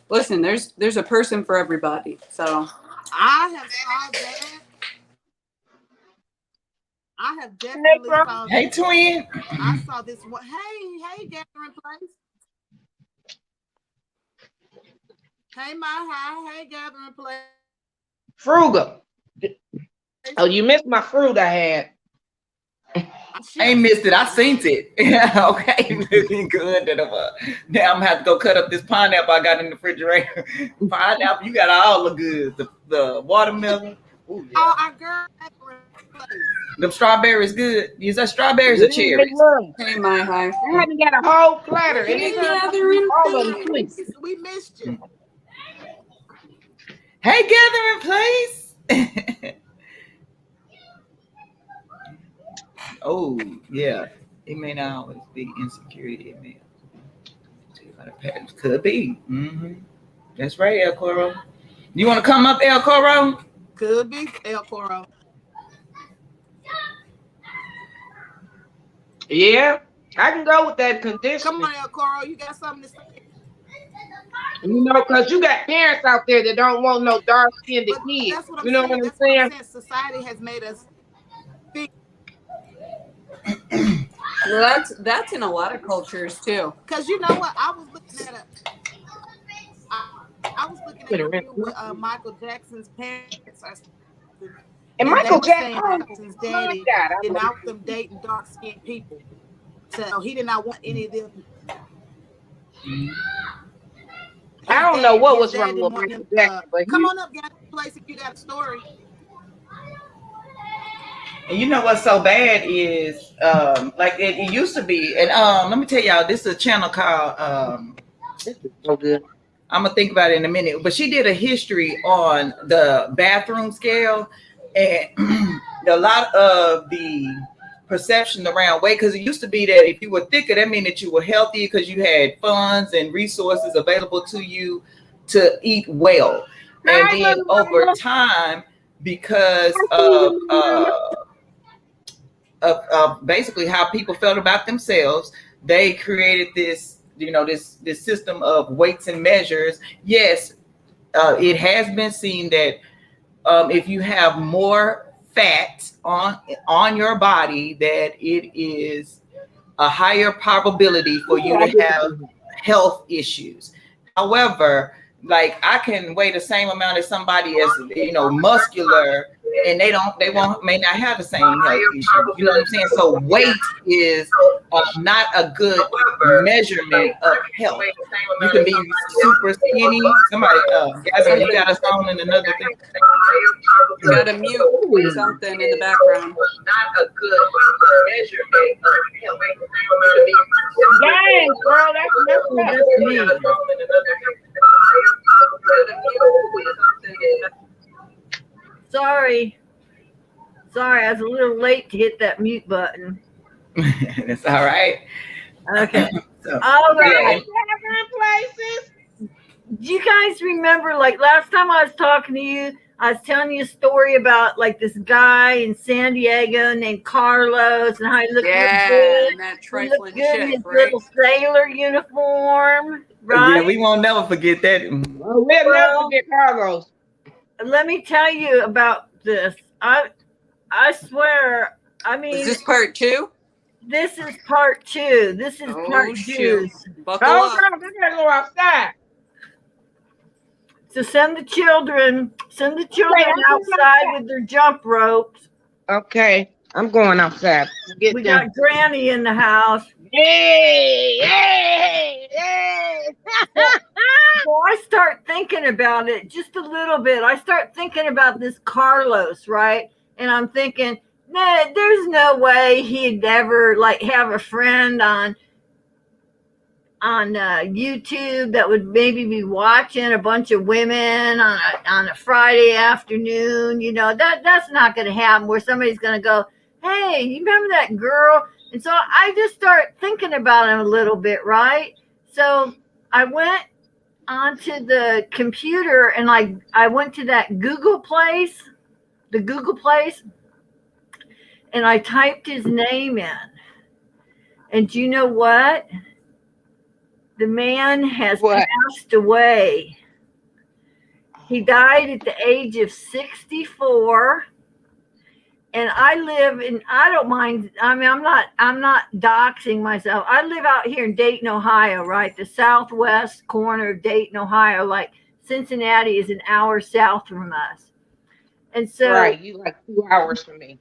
Listen, there's a person for everybody. So I have saw that. I have definitely saw that. Hey, twin. I saw this one. Hey, Gathering Place. Hey, my high. Hey, Gathering Place. Frugal. Oh, you missed my fruit I had. I ain't missed it. I seen it. Okay, looking good. Now I'm gonna have to go cut up this pineapple I got in the refrigerator. Pineapple, you got all the goods. The watermelon. Ooh, yeah. Oh, our girl. The strawberries good. Is that strawberries or cherries? hey, my high. I haven't got a whole platter. Hey, Anytime Gathering all of them, please. We missed you. Hey, Gathering Place. Oh, yeah. It may not always be insecurity. It may could be. Mm-hmm. That's right, El Coro. You want to come up, El Coro? Could be El Coro. Yeah, I can go with that condition. Come on, El Coro. You got something to say? You know, because you got parents out there that don't want no dark-skinned kids. You know what I'm saying? Society has made us think. Well, that's in a lot of cultures too. Because you know what? I was looking at a review with Michael Jackson's parents. And Michael Jackson's daddy did not want them dating dark-skinned people. So he did not want any of them. I don't know what was wrong with Michael Jackson, but come on up, get a place if you got a story. And you know what's so bad is like it used to be, and let me tell y'all, this is a channel called this is so good. I'm gonna think about it in a minute, but she did a history on the bathroom scale and a lot of the perception around weight, because it used to be that if you were thicker, that meant that you were healthy because you had funds and resources available to you to eat well. And then over time, because of basically how people felt about themselves, they created this, you know, this system of weights and measures. Yes, it has been seen that if you have more fat on your body, that it is a higher probability for you to have health issues. However, like I can weigh the same amount as somebody as, you know, muscular, and they may not have the same health issues. You know what I'm saying? So weight is not a good measurement of health. You can be super skinny. Somebody, Gavin, you got us on in another thing. You got to mute something in the background. Not a good measurement of health. Dang, bro, that's me. Sorry, I was a little late to hit that mute button. That's all right. Okay. So, All right. Places. Do you guys remember, like last time I was talking to you, I was telling you a story about like this guy in San Diego named Carlos and how he looked real good. and that He trifling looked good in chick, his right? little sailor uniform, right? yeah, we won't never forget that. Well, we'll never forget Carlos. Let me tell you about this. I swear. I mean, Is this part 2? this is part 2. This is part 2. Shoot. Buckle Oh, up. no, we gotta go outside. So send the children outside with their jump ropes. Okay, I'm going outside. Get We them. got Granny in the house. Hey, hey, hey. So I start thinking about it just a little bit. I start thinking about this Carlos, right? And I'm thinking, nah, there's no way he'd ever like have a friend on YouTube that would maybe be watching a bunch of women on a Friday afternoon. You know, that's not going to happen where somebody's going to go, hey, you remember that girl? And so I just start thinking about him a little bit, right? So I went onto the computer and I went to that Google place, and I typed his name in. And do you know what? The man has passed away. He died at the age of 64. And I live in, I don't mind, I mean, I'm not doxing myself. I live out here in Dayton, Ohio, right? The southwest corner of Dayton, Ohio. Like Cincinnati is an hour south from us. And so, Right, you like 2 hours from me.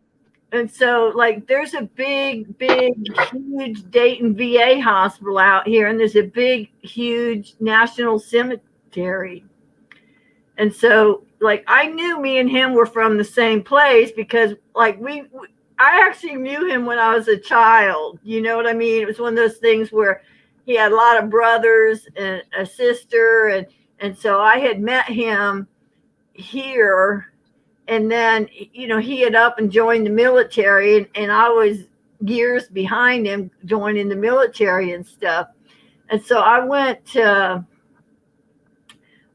And so, like, there's a big, huge Dayton VA hospital out here, and there's a big, huge national cemetery. And so, like, I knew me and him were from the same place because, like, I actually knew him when I was a child. You know what I mean? It was one of those things where he had a lot of brothers and a sister, and so I had met him here. And then, you know, he had up and joined the military, and I was years behind him joining the military and stuff. And so I went to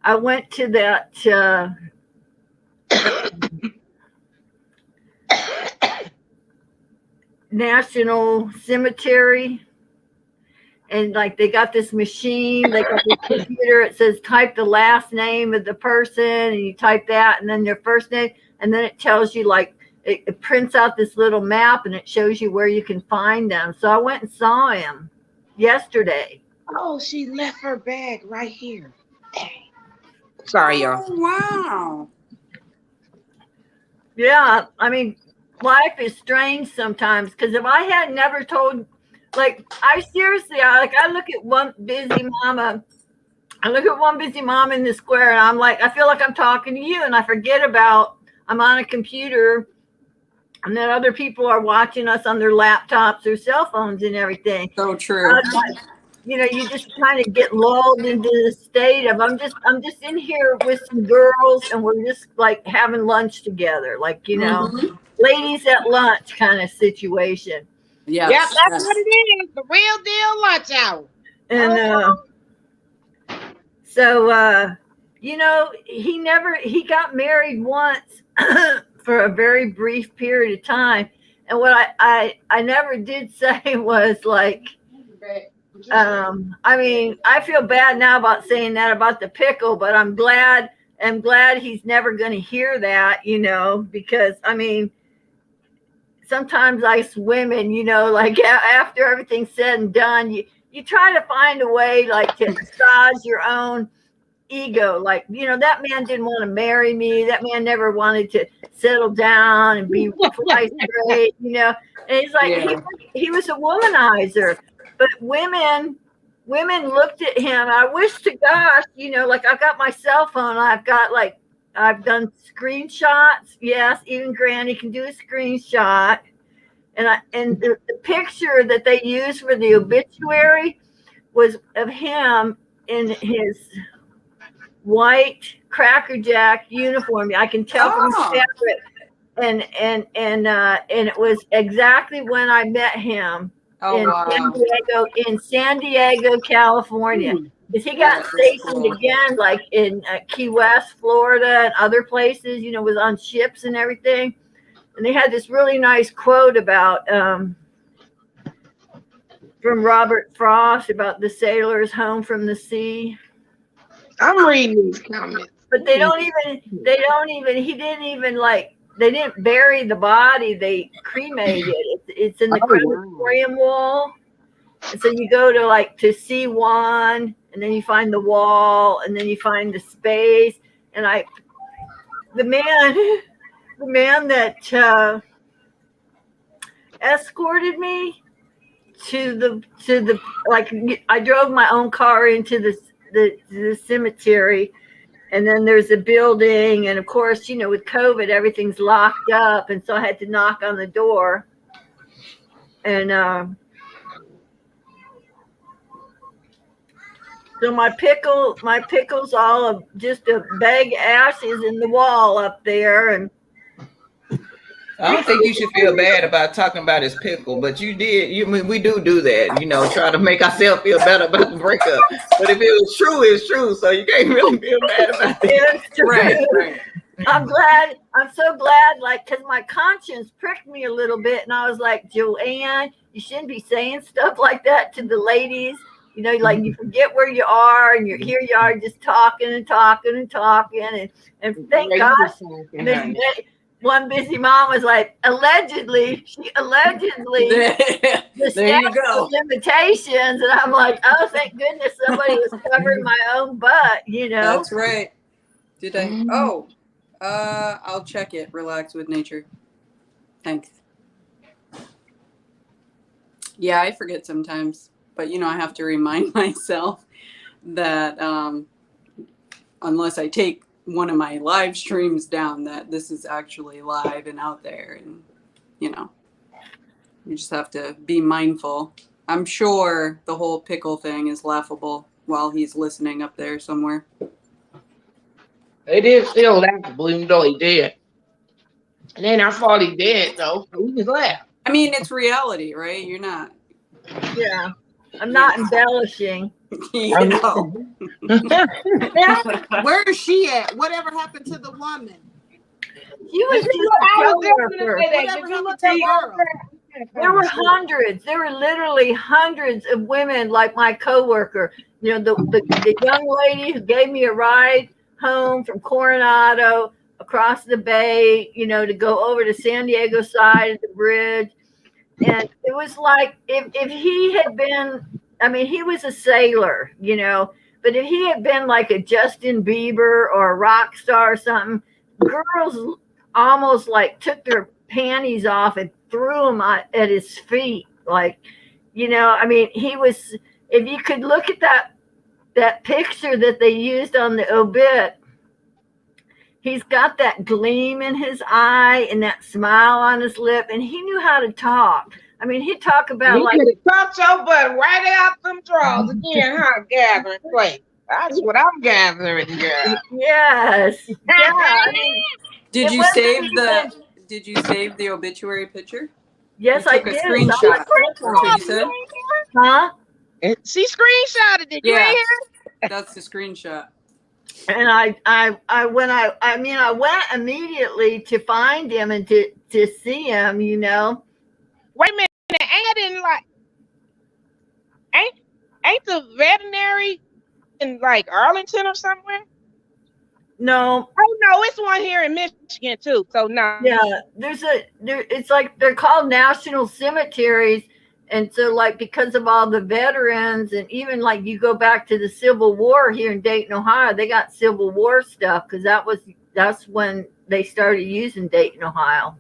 that national cemetery, and like they got this machine, they got this computer, it says type the last name of the person, and you type that and then their first name, and then it tells you, like, it prints out this little map and it shows you where you can find them. So I went and saw him yesterday. Oh, she left her bag right here. Sorry, y'all. Oh, wow. Yeah, I mean, life is strange sometimes, because if I had never told, like, I look at one busy mama. I look at one busy mom in the square, and I'm like, I feel like I'm talking to you, and I forget about I'm on a computer, and then other people are watching us on their laptops or cell phones and everything. So true. You know, you just kind of get lulled into the state of I'm just in here with some girls, and we're just like having lunch together, like, you know, ladies at lunch kind of situation. Yes, Yep, that's what it is. The real deal lunch hour. And so you know, he got married once for a very brief period of time. And what I never did say was, like, I mean, I feel bad now about saying that about the pickle, but I'm glad he's never going to hear that, you know, because I mean, sometimes us women, you know, like after everything's said and done, you try to find a way, like, to massage your own ego. Like, you know, that man didn't want to marry me. That man never wanted to settle down and be twice straight, you know. And he's like, he was a womanizer. But women looked at him. I wish to gosh, you know, like, I've got my cell phone. I've done screenshots. Yes, even Granny can do a screenshot. And the picture that they used for the obituary was of him in his white Cracker Jack uniform. I can tell from the fabric. And it was exactly when I met him. Oh, wow. In San Diego, California. Because he got stationed again, like in Key West, Florida, and other places. You know, was on ships and everything. And they had this really nice quote about from Robert Frost about the sailors home from the sea. I'm reading these comments. But they didn't bury the body, they cremated it. It's in the crematorium wall. And so you go to C1, and then you find the wall, and then you find the space. And the man that escorted me to the I drove my own car into the cemetery, and then there's a building, and of course, you know, with COVID, everything's locked up, and so I had to knock on the door, and so my pickle's all just a bag of ashes in the wall up there, and I don't think you should feel bad about talking about his pickle, but you did. We do that, you know, try to make ourselves feel better about the breakup. But if it was true, it's true. So you can't really feel bad about it. Right. I'm so glad, because my conscience pricked me a little bit, and I was like, Joanne, you shouldn't be saying stuff like that to the ladies. You know, like you forget where you are, and here you are just talking, and thank gosh, one busy mom was like, allegedly, the there you go. limitations, and I'm like, oh, thank goodness somebody was covering my own butt, you know. That's right. Did I? Oh, I'll check it. Relax with nature. Thanks. Yeah, I forget sometimes, but you know, I have to remind myself that unless I take one of my live streams down, that this is actually live and out there, and you know, you just have to be mindful. I'm sure the whole pickle thing is laughable while he's listening up there somewhere. It is still laughable, even though he dead. And then I thought he dead, though. So we just laugh. I mean, it's reality, right? You're not. Yeah, I'm not embellishing. You know. Where is she at? Whatever happened to the woman? She was just Whatever happened to the girl? There were hundreds. There were literally hundreds of women like my coworker. You know, the young lady who gave me a ride home from Coronado across the bay, you know, to go over to San Diego side of the bridge. And it was like if he had been, I mean, he was a sailor, you know, but if he had been like a Justin Bieber or a rock star or something, girls almost like took their panties off and threw them at his feet. Like, you know, I mean, he was, if you could look at that picture that they used on the obit, he's got that gleam in his eye and that smile on his lip, and he knew how to talk. I mean, he'd talk about you could have your butt right out them drawers again, huh? Gathering clay. That's what I'm gathering, girl. Yes. Yeah. I mean, Did you save the obituary picture? Yes, I I took did. a screenshot. That's what you said? Huh? She screenshotted it. You ain't hear? That's the screenshot. And I went immediately to find him and to see him, you know. Wait a minute, I didn't ain't the veterinary in like Arlington or somewhere? No. Oh no, it's one here in Michigan too. So no. Yeah, it's like they're called national cemeteries. And so, like, because of all the veterans, and even like you go back to the Civil War here in Dayton, Ohio, they got Civil War stuff because that's when they started using Dayton, Ohio.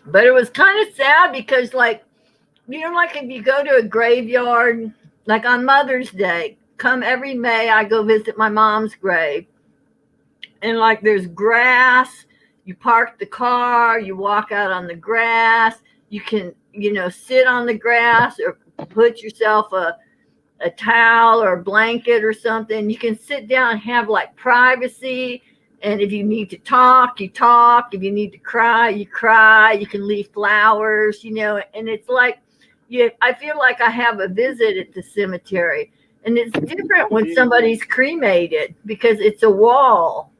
But it was kind of sad because, like, you know, like if you go to a graveyard, like on Mother's Day, come every May, I go visit my mom's grave, and like there's grass. You park the car, you walk out on the grass. You can, you know, sit on the grass or put yourself a towel or a blanket or something. You can sit down and have like privacy, And if you need to talk, you talk. If you need to cry, you cry. You can leave flowers, you know. And it's like, I feel like I have a visit at the cemetery. And it's different when somebody's cremated because it's a wall.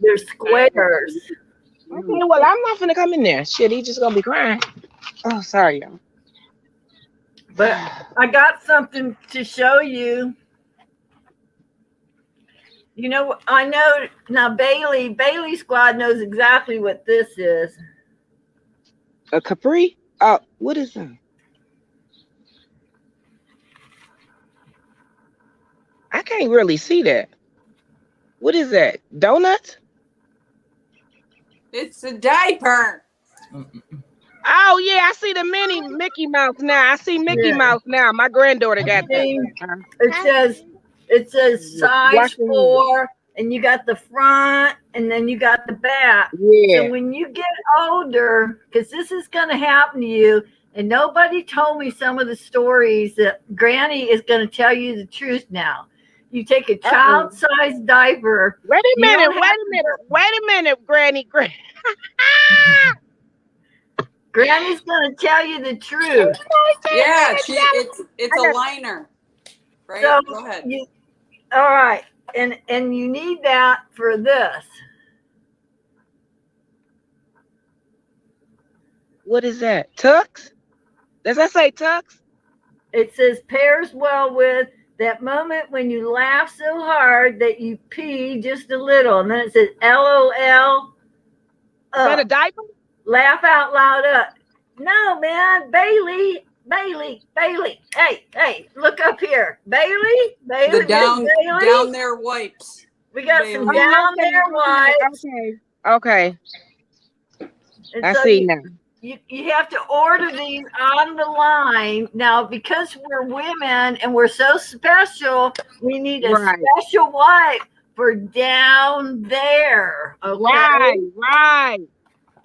There's squares. Okay, well, I'm not gonna come in there. Shit, he's just gonna be crying. Oh, sorry, y'all. But I got something to show you. You know, I know now Bailey Squad knows exactly what this is. A Capri? Oh, what is that? I can't really see that. What is that? Donuts? It's a diaper. Oh yeah, I see the mini Mickey Mouse now. I see Mickey Mouse now. My granddaughter got that. It says size 4, and you got the front, and then you got the back. Yeah. So when you get older, because this is going to happen to you, and nobody told me some of the stories that Granny is going to tell you the truth now. You take a child-sized diaper. Wait a minute, Granny. Granny's going to tell you the truth. Yeah, it's a liner. Right? So go ahead. All right. And you need that for this. What is that? Tux? Does that say Tux? It says pairs well with that moment when you laugh so hard that you pee just a little. And then it says LOL. Is that a diaper? Laugh out loud up. No, man. Bailey. Hey, look up here. Bailey. The down there wipes. We got some down there wipes. Okay. And I so see now. You have to order these on the line. Now, because we're women and we're so special, we need a special wipe for down there. Okay? Right.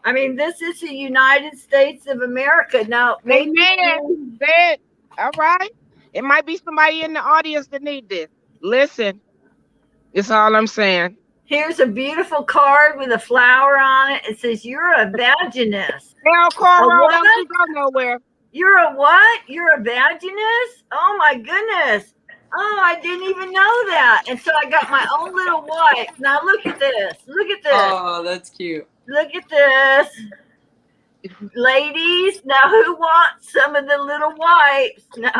I mean, this is the United States of America. Now, maybe all right. It might be somebody in the audience that need this. Listen, it's all I'm saying. Here's a beautiful card with a flower on it. It says, "You're a vaginist." Hell, Carl, don't you go nowhere. You're a what? You're a vaginist? Oh my goodness. Oh, I didn't even know that. And so I got my own little wipe. Now look at this. Look at this. Oh, that's cute. Look at this. Ladies, now who wants some of the little wipes? Now,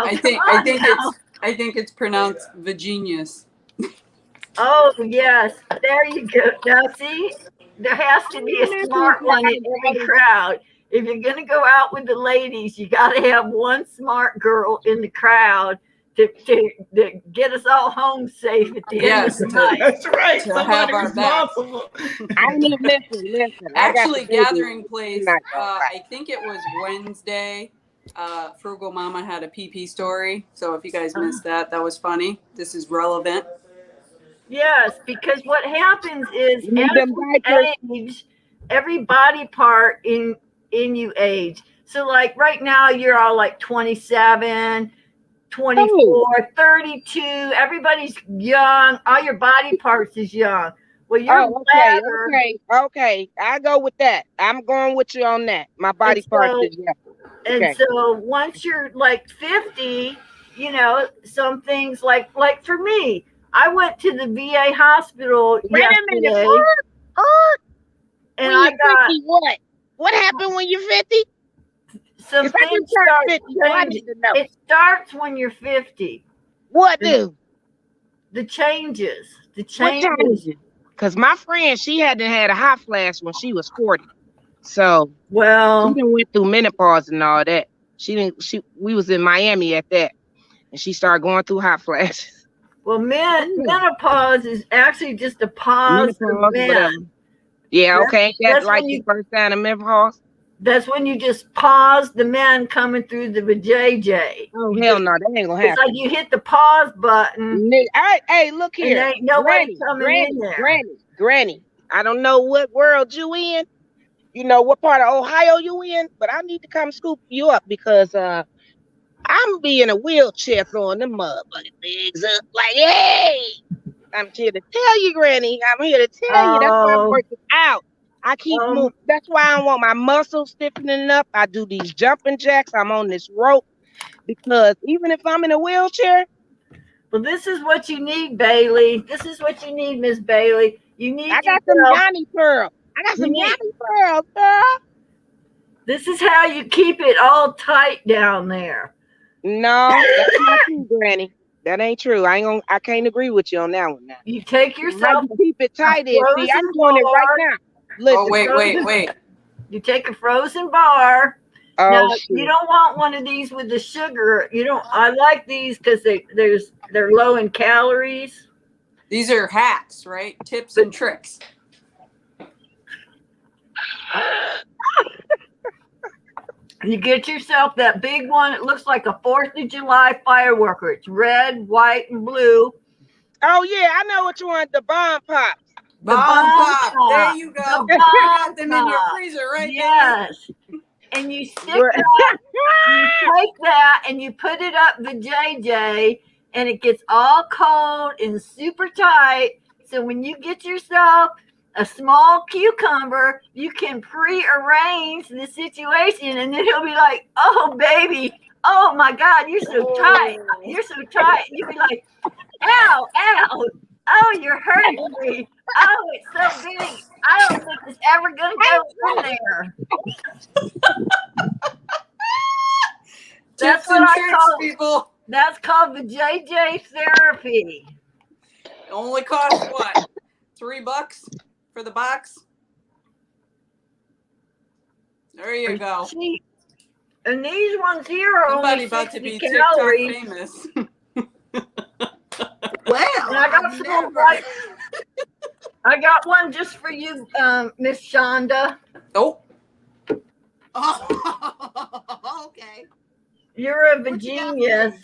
I think it's pronounced Virginius. Oh yes, there you go. Now see, there has to be a smart one in every crowd. If you're gonna go out with the ladies, you got to have one smart girl in the crowd to get us all home safe at the end of the night. That's right. To have our backs. I need listen. Actually, gathering place. I think it was Wednesday. Frugal Mama had a PP story. So if you guys missed that was funny. This is relevant. Yes, because what happens is every body part in you age. So like right now you're all like 27, 24, 32. Everybody's young. All your body parts is young. Well, you're okay. I go with that. I'm going with you on that. My body parts is young. And so once you're like 50, you know, some things like for me, I went to the VA hospital yesterday. And I got 50, what? What happened when you're 50? Some things start 50, it starts when you're 50. What do? The changes. Because my friend, she had a hot flash when she was 40. So she went through menopause and all that. We was in Miami at that, and she started going through hot flashes. Well, menopause is actually just a pause for men. Yeah, okay. That's like the first sign of menopause. That's when you just pause the men coming through the vajayjay. Oh, hell no, that ain't gonna happen. It's like you hit the pause button. Hey, look here. And ain't nobody coming in there. Granny, I don't know what world you in. You know what part of Ohio you in, but I need to come scoop you up because I'm be in a wheelchair throwing them motherfucking legs up like, hey. I'm here to tell you, Granny. I'm here to tell you. That's why I'm Oh, working out. I keep moving. That's why I don't want my muscles stiffening up. I do these jumping jacks. I'm on this rope because even if I'm in a wheelchair, well, this is what you need, Bailey. This is what you need, Miss Bailey. You need I got some yourself. Yanni pearls. I got some You need- Yanni pearls, girl. This is how you keep it all tight down there. No, that's not true, Granny. That ain't true. I can't agree with you on that one now. You take How yourself. you keep it tight is, see, I'm frozen doing it right bar. now. Listen. Oh, wait. You take a frozen bar. Oh, Now shit. you don't want one of these with the sugar. You don't. I like these because they're low in calories. These are hacks, right? Tips and tricks. You get yourself that big one. It looks like a 4th of July fireworker. It's red, white, and blue. Oh, yeah, I know what you want, the bomb pops. Bomb pop. There you go. The You got bomb them in your pop. freezer, right? Yes. And you stick Right. that, you take that and you put it up the JJ and it gets all cold and super tight. So when you get yourself a small cucumber, you can pre-arrange the situation and then he'll be like, oh baby, oh my God, you're so tight. You're so tight. And you'll be like, ow, ow. Oh, you're hurting me. Oh, it's so big. I don't think it's ever gonna go in there. That's Tips what and I tricks, call it. people. That's called the JJ therapy. It only costs what? $3 for the box? There you go. Cheap. And these ones here are Somebody only about to 60 be TikTok calories. famous. Well, And I got I've some never- like, I got one just for you, Miss Shonda. Oh, Oh, okay. You're a What you got for genius. me?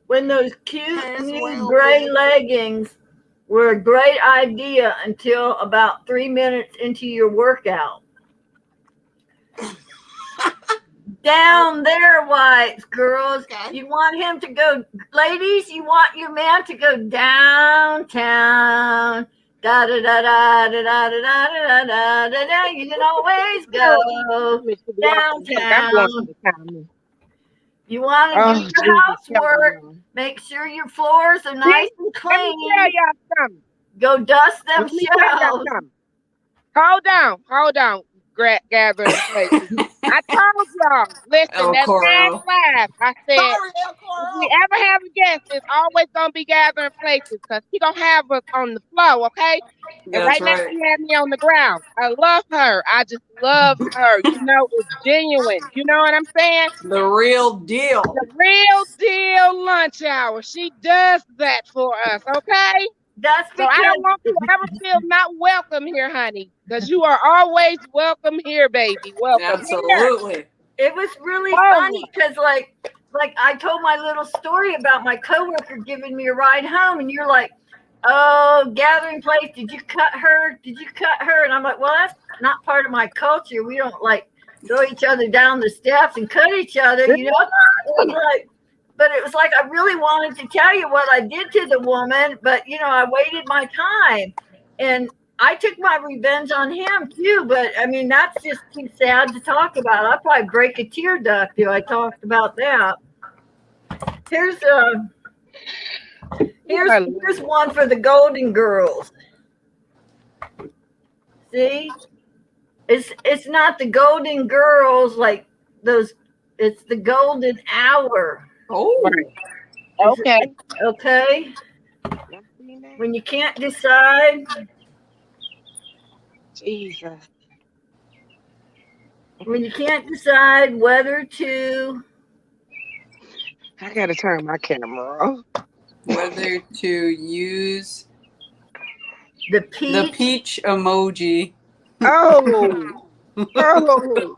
When those cute Yes, new well, gray baby. leggings were a great idea until about 3 minutes into your workout. Down there, whites, girls. Okay. You want him to go, ladies, you want your man to go downtown. Da da da da da da da da da da da da. You can always go downtown. You want to do your housework. Make sure your floors are nice and Let me tell clean. y'all something. Go dust them Let me tell y'all shelves. something. Hold on, gathering places. I told y'all, listen, El that Coro. last laugh, I said, Sorry, El if Coro. we ever have a guest, it's always going to be gathering places because she going to have us on the floor, okay? And That's right now, right. she had me on the ground. I love her. I just love her. You know, it's genuine. You know what I'm saying? The real deal. The real deal lunch hour. She does that for us, okay? That's So I because don't want you to ever feel not welcome here, honey, because you are always welcome here, baby. Welcome here. Absolutely. it was really Oh. funny because like I told my little story about my coworker giving me a ride home, and you're like, oh, gathering place, did you cut her? And I'm like, well, that's not part of my culture. We don't like throw each other down the steps and cut each other, you know. And like, but it was like I really wanted to tell you what I did to the woman, but you know, I waited my time, and I took my revenge on him too. But I mean, that's just too sad to talk about. I'd probably break a tear duct if I talked about that. Here's one for the Golden Girls. See, it's not the Golden Girls like those. It's the Golden Hour. Oh, Okay. Okay. When you can't decide, Jesus. when you can't decide whether to I got to turn my camera off. whether to use the the peach, peach emoji. Oh. Oh.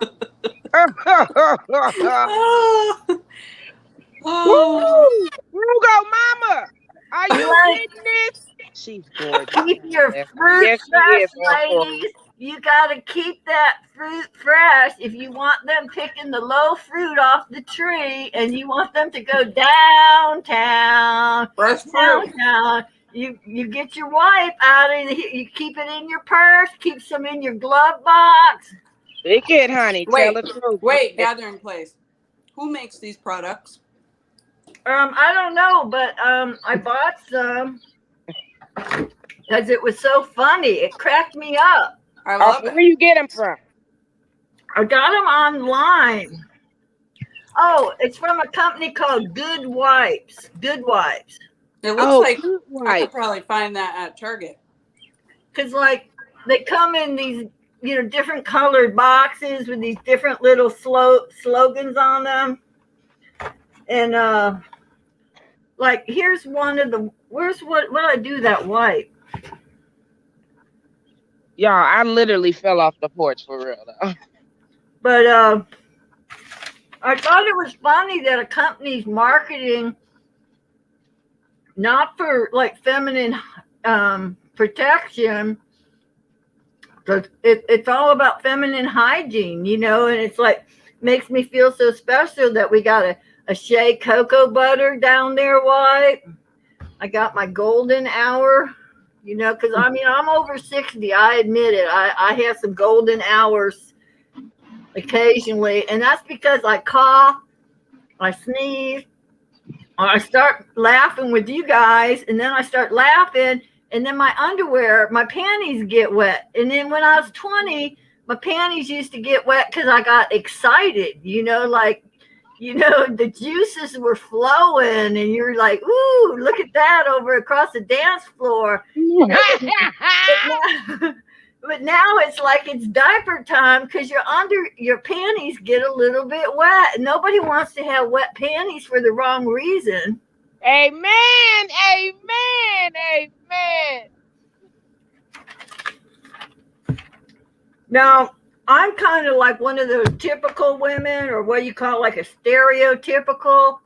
Oh. Frugal Mama, are you Right. getting this? She's gorgeous. keep your Yes, fruit yes, she fresh, is, El Coro. ladies. you got to keep that fruit fresh if you want them picking the low fruit off the tree and you want them to go downtown. Fresh fruit. Downtown. You get your wipe out of it. You keep it in your purse. Keep some in your glove box. Pick it, honey. Tell the truth. Wait, gathering place. Who makes these products? I don't know, but I bought some because it was so funny. It cracked me up. I love it. Where you get them from? I got them online. Oh, it's from a company called Good Wipes. Good Wipes. It looks like Good I could Wipe. probably find that at Target. Because, like, they come in these, different colored boxes with these different little slogans on them. And, like, here's one of the, what I do that wipe? Y'all, I literally fell off the porch for real, though. But I thought it was funny that a company's marketing not for like feminine protection, but it's all about feminine hygiene, and it's like makes me feel so special that we got a shea cocoa butter down there wipe. I got my golden hour. Because I'm over 60. I admit it. I have some golden hours occasionally, and that's because I cough, I sneeze, or I start laughing with you guys, and then I start laughing, and then my underwear, my panties get wet. And then when I was 20, my panties used to get wet because I got excited, the juices were flowing and you're like, ooh, look at that over across the dance floor. But now it's like it's diaper time because your panties get a little bit wet. Nobody wants to have wet panties for the wrong reason. Amen. Amen. Amen. Now, I'm kind of like one of those typical women, or what you call like a stereotypical,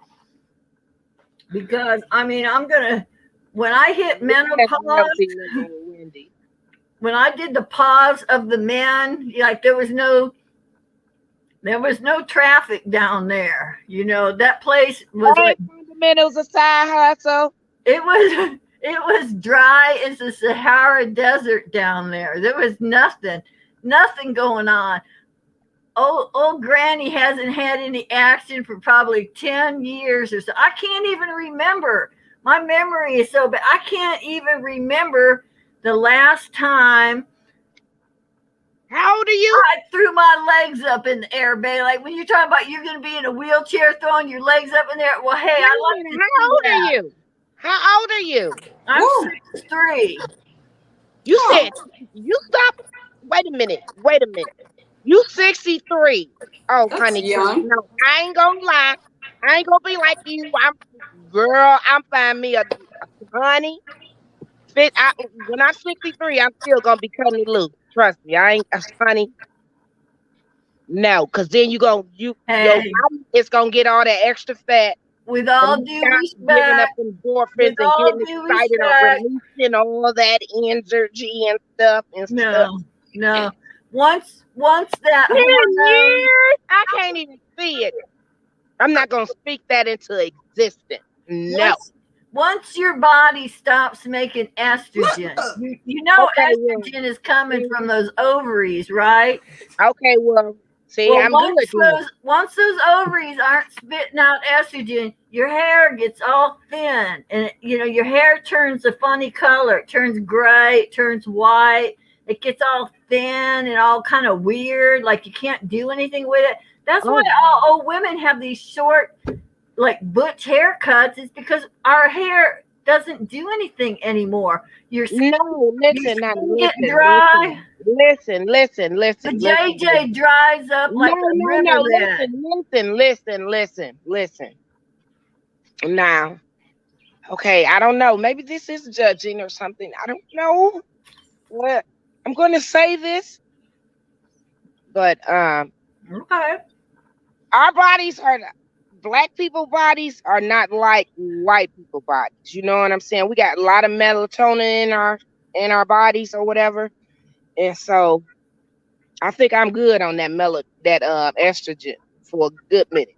because when I hit menopause, Wendy. when I did the pause of the men, like there was no traffic down there. That place was like Fundamentals of side hustle. it was dry as the Sahara Desert down there. There was nothing going on. Old Granny hasn't had any action for probably 10 years or so. I can't even remember. My memory is so bad. I can't even remember the last time. How old are you? I threw my legs up in the air, babe. Like when you're talking about you're going to be in a wheelchair throwing your legs up in there. Well, hey, I like to How old are you? How old are you? I'm 6'3". You said you stop. Wait a minute. You 63. Oh, That's honey, young. no, I ain't gonna lie. I ain't gonna be like you. I'm finding me a honey. When I'm 63, I'm still gonna be cutting it loose. Trust me, I ain't honey. No, because then your body is gonna get all that extra fat. With all due Giving up respect, endorphins and getting excited or releasing all that energy and stuff No. Once that 10 hormone, years, I can't even see it. I'm not gonna speak that into existence. No. Once your body stops making estrogen, estrogen is coming from those ovaries, right? Okay, well, see, I'm good. Once those ovaries aren't spitting out estrogen, your hair gets all thin, and your hair turns a funny color. It turns gray, it turns white. It gets all thin and all kind of weird, like you can't do anything with it. That's why all old women have these short, like butch haircuts. It's because our hair doesn't do anything anymore. Listen. Dry. Listen. The JJ dries up like a riverbed. Listen. Now, okay, I don't know. Maybe this is judging or something. I don't know. What? I'm going to say this, but okay. Our bodies black people bodies are not like white people bodies. You know what I'm saying? We got a lot of melatonin in our bodies or whatever, and so I think I'm good on that estrogen for a good minute.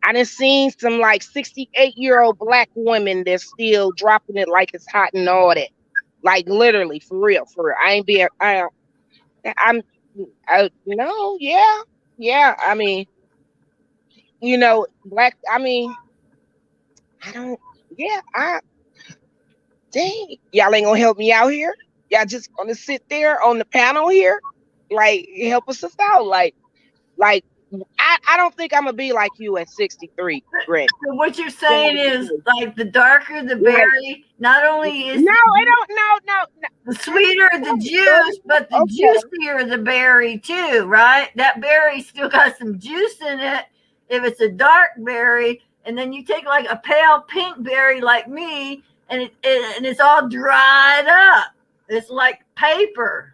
I done seen some like 68-year-old black women that's still dropping it like it's hot and all that. Like literally, for real, for real. No, yeah, yeah. I mean, black. I mean, I don't. Yeah, dang, y'all ain't gonna help me out here. Y'all just gonna sit there on the panel here, like help us out, like. I don't think I'm gonna be like you at 63, Grant. So what you're saying is, like, the darker the berry, not only is no, the sweeter the juice, but the juicier the berry too, right? That berry still got some juice in it. If it's a dark berry, and then you take like a pale pink berry like me, and it's all dried up. It's like paper.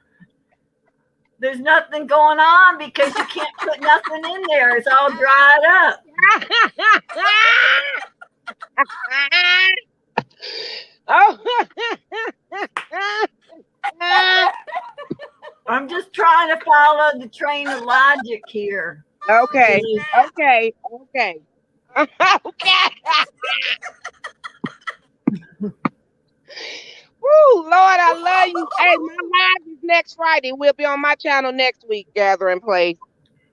There's nothing going on because you can't put nothing in there. It's all dried up. Oh. I'm just trying to follow the train of logic here. Okay. Woo, Lord, I love you. Hey, my live is next Friday. We'll be on my channel next week, Gathering Place.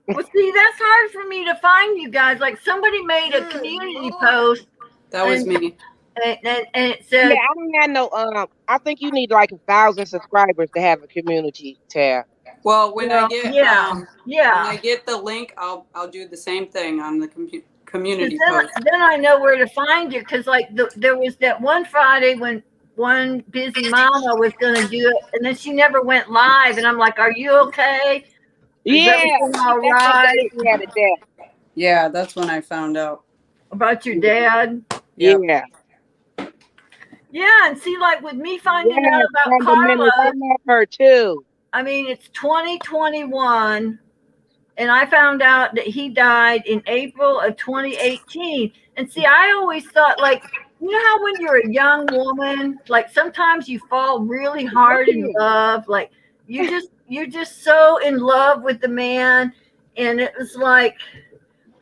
Well, see, that's hard for me to find you guys. Like, somebody made a community post. That was me. And it said, yeah, I don't have no. I think you need like 1,000 subscribers to have a community tab. Well, when I get when I get the link, I'll do the same thing on the community post. Then I know where to find you, because like there was that one Friday when one busy mama was going to do it, and then she never went live, and I'm like, "Are you okay? Is everything all right?" Yeah, that's when I found out about your dad. Yeah. Yeah, and see, like with me finding out about Carlos, I met her too. I mean, it's 2021, and I found out that he died in April of 2018. And see, I always thought, like, you know how when you're a young woman, like sometimes you fall really hard in love, like you're just so in love with the man, and it was like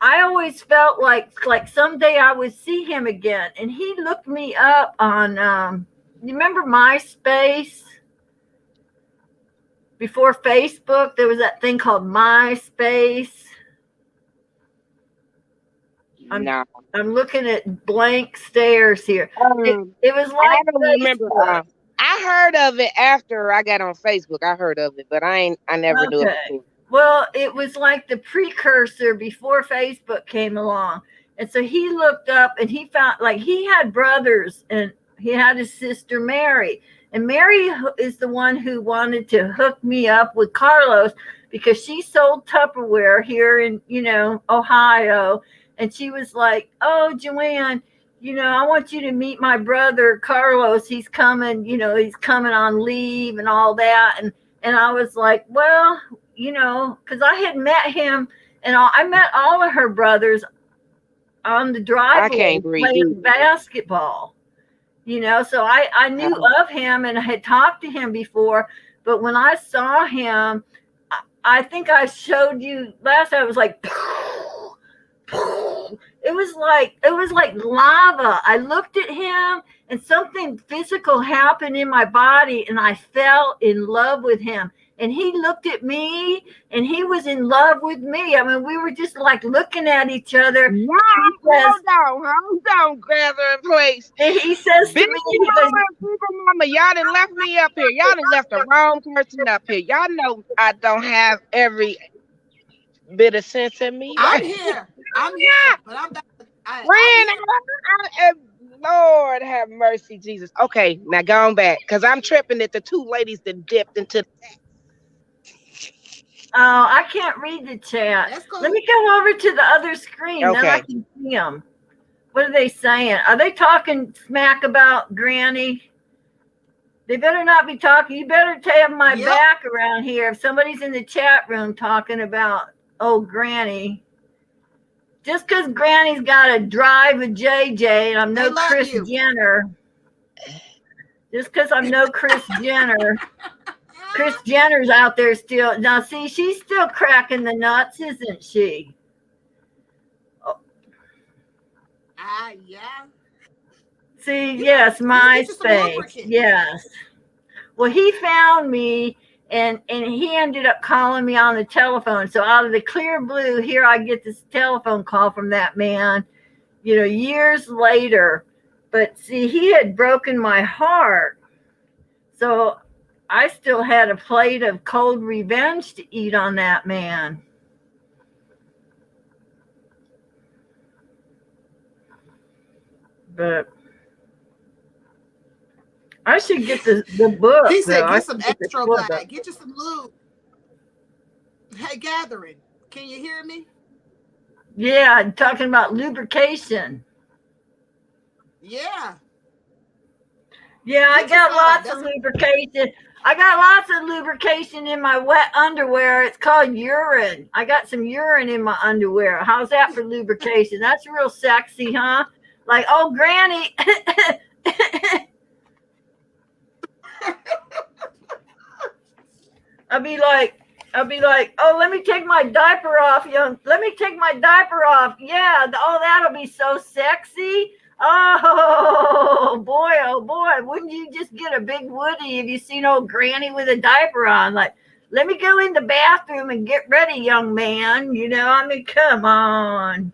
I always felt like someday I would see him again. And he looked me up on you remember MySpace? Before Facebook, there was that thing called MySpace. I'm looking at blank stares here. It was like I don't remember. I heard of it after I got on Facebook. I heard of it, but I never knew it before. Well, it was like the precursor before Facebook came along. And so he looked up and he found, like, he had brothers, and he had his sister Mary. And Mary is the one who wanted to hook me up with Carlos because she sold Tupperware here in, Ohio. And she was like, "Oh, Joanne, I want you to meet my brother, Carlos. He's coming, he's coming on leave and all that." And I was like, well, because I had met him, and I met all of her brothers on the driveway playing basketball. So I knew of him and I had talked to him before. But when I saw him, I think I showed you last time, I was like, it was like lava. I looked at him and something physical happened in my body, and I fell in love with him. And he looked at me and he was in love with me. I mean, we were just like looking at each other. Yeah, hold on, Gathering Place. And he says to me, Mama, y'all done left me up here. Y'all done left the wrong person up here. Y'all know I don't have every bit of sense in me. I'm here, but I'm back. Lord have mercy, Jesus. Okay, now going back, because I'm tripping that the two ladies that dipped into the text. Oh, I can't read the chat. Cool. Let me go over to the other screen. Okay. Then I can see them. What are they saying? Are they talking smack about Granny? They better not be talking. You better have my back around here. If somebody's in the chat room talking about old Granny. Just because Granny's got to drive a JJ and I'm no Kris Jenner. Just because I'm no Kris Jenner. Kris Jenner's out there still. Now, see, she's still cracking the nuts, isn't she? Yeah. See, yes, MySpace. Yes. Well, he found me, and he ended up calling me on the telephone. So out of the clear blue, here I get this telephone call from that man, years later. But see, he had broken my heart. So I still had a plate of cold revenge to eat on that man. But I should get the book. He said, though. get some extra black. Get you some lube. Hey, Gathering, can you hear me? Yeah, I'm talking about lubrication. Yeah. Yeah, I got lots of lubrication. I got lots of lubrication in my wet underwear. It's called urine. I got some urine in my underwear. How's that for lubrication? That's real sexy, huh? Like, oh, Granny. I'll be like, oh, let me take my diaper off, Let me take my diaper off. Yeah, oh, that'll be so sexy. Oh boy, wouldn't you just get a big Woody if you seen old Granny with a diaper on? Like, let me go in the bathroom and get ready, young man. Come on.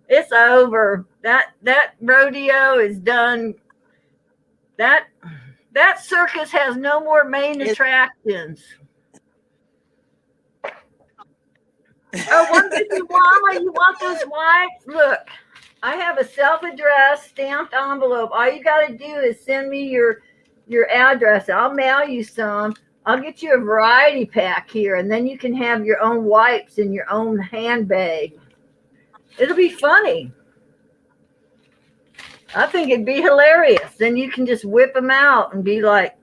It's over. That rodeo is done. That circus has no more main attractions. Oh, Mama, you want those wipes? Look, I have a self-addressed stamped envelope. All you got to do is send me your address. I'll mail you some. I'll get you a variety pack here, and then you can have your own wipes in your own handbag. It'll be funny. I think it'd be hilarious. Then you can just whip them out and be like,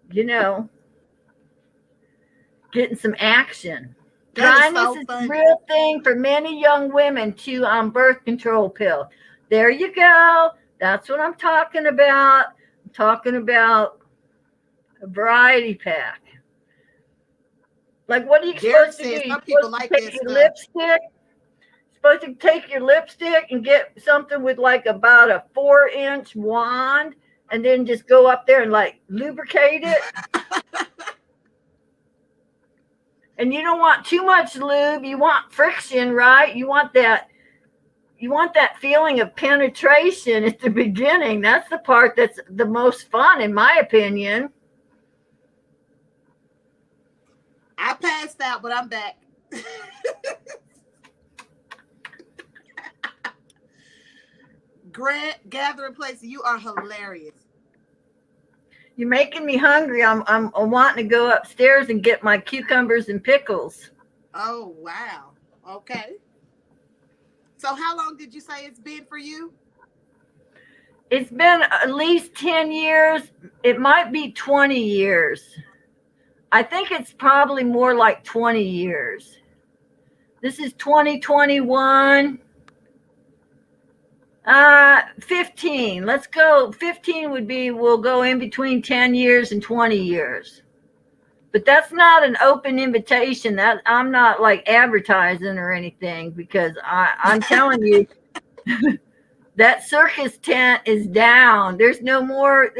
getting some action. Dryness is a real thing for many young women too on birth control pills. There you go. That's what I'm talking about. I'm talking about a variety pack. Like, what are you supposed to do? You're supposed to take your lipstick. Supposed to take your lipstick and get something with like about a 4-inch wand and then just go up there and like lubricate it. And you don't want too much lube. You want friction, right? You want that feeling of penetration at the beginning. That's the part that's the most fun, in my opinion. I passed out, but I'm back. Gathering Place, you are hilarious. You're making me hungry. I'm wanting to go upstairs and get my cucumbers and pickles. Oh, wow. Okay. So how long did you say it's been for you? It's been at least 10 years. It might be 20 years. I think it's probably more like 20 years. This is 2021. 15. Let's go. 15 we'll go in between 10 years and 20 years. But that's not an open invitation. That I'm not like advertising or anything, because I'm telling you that circus tent is down. There's no more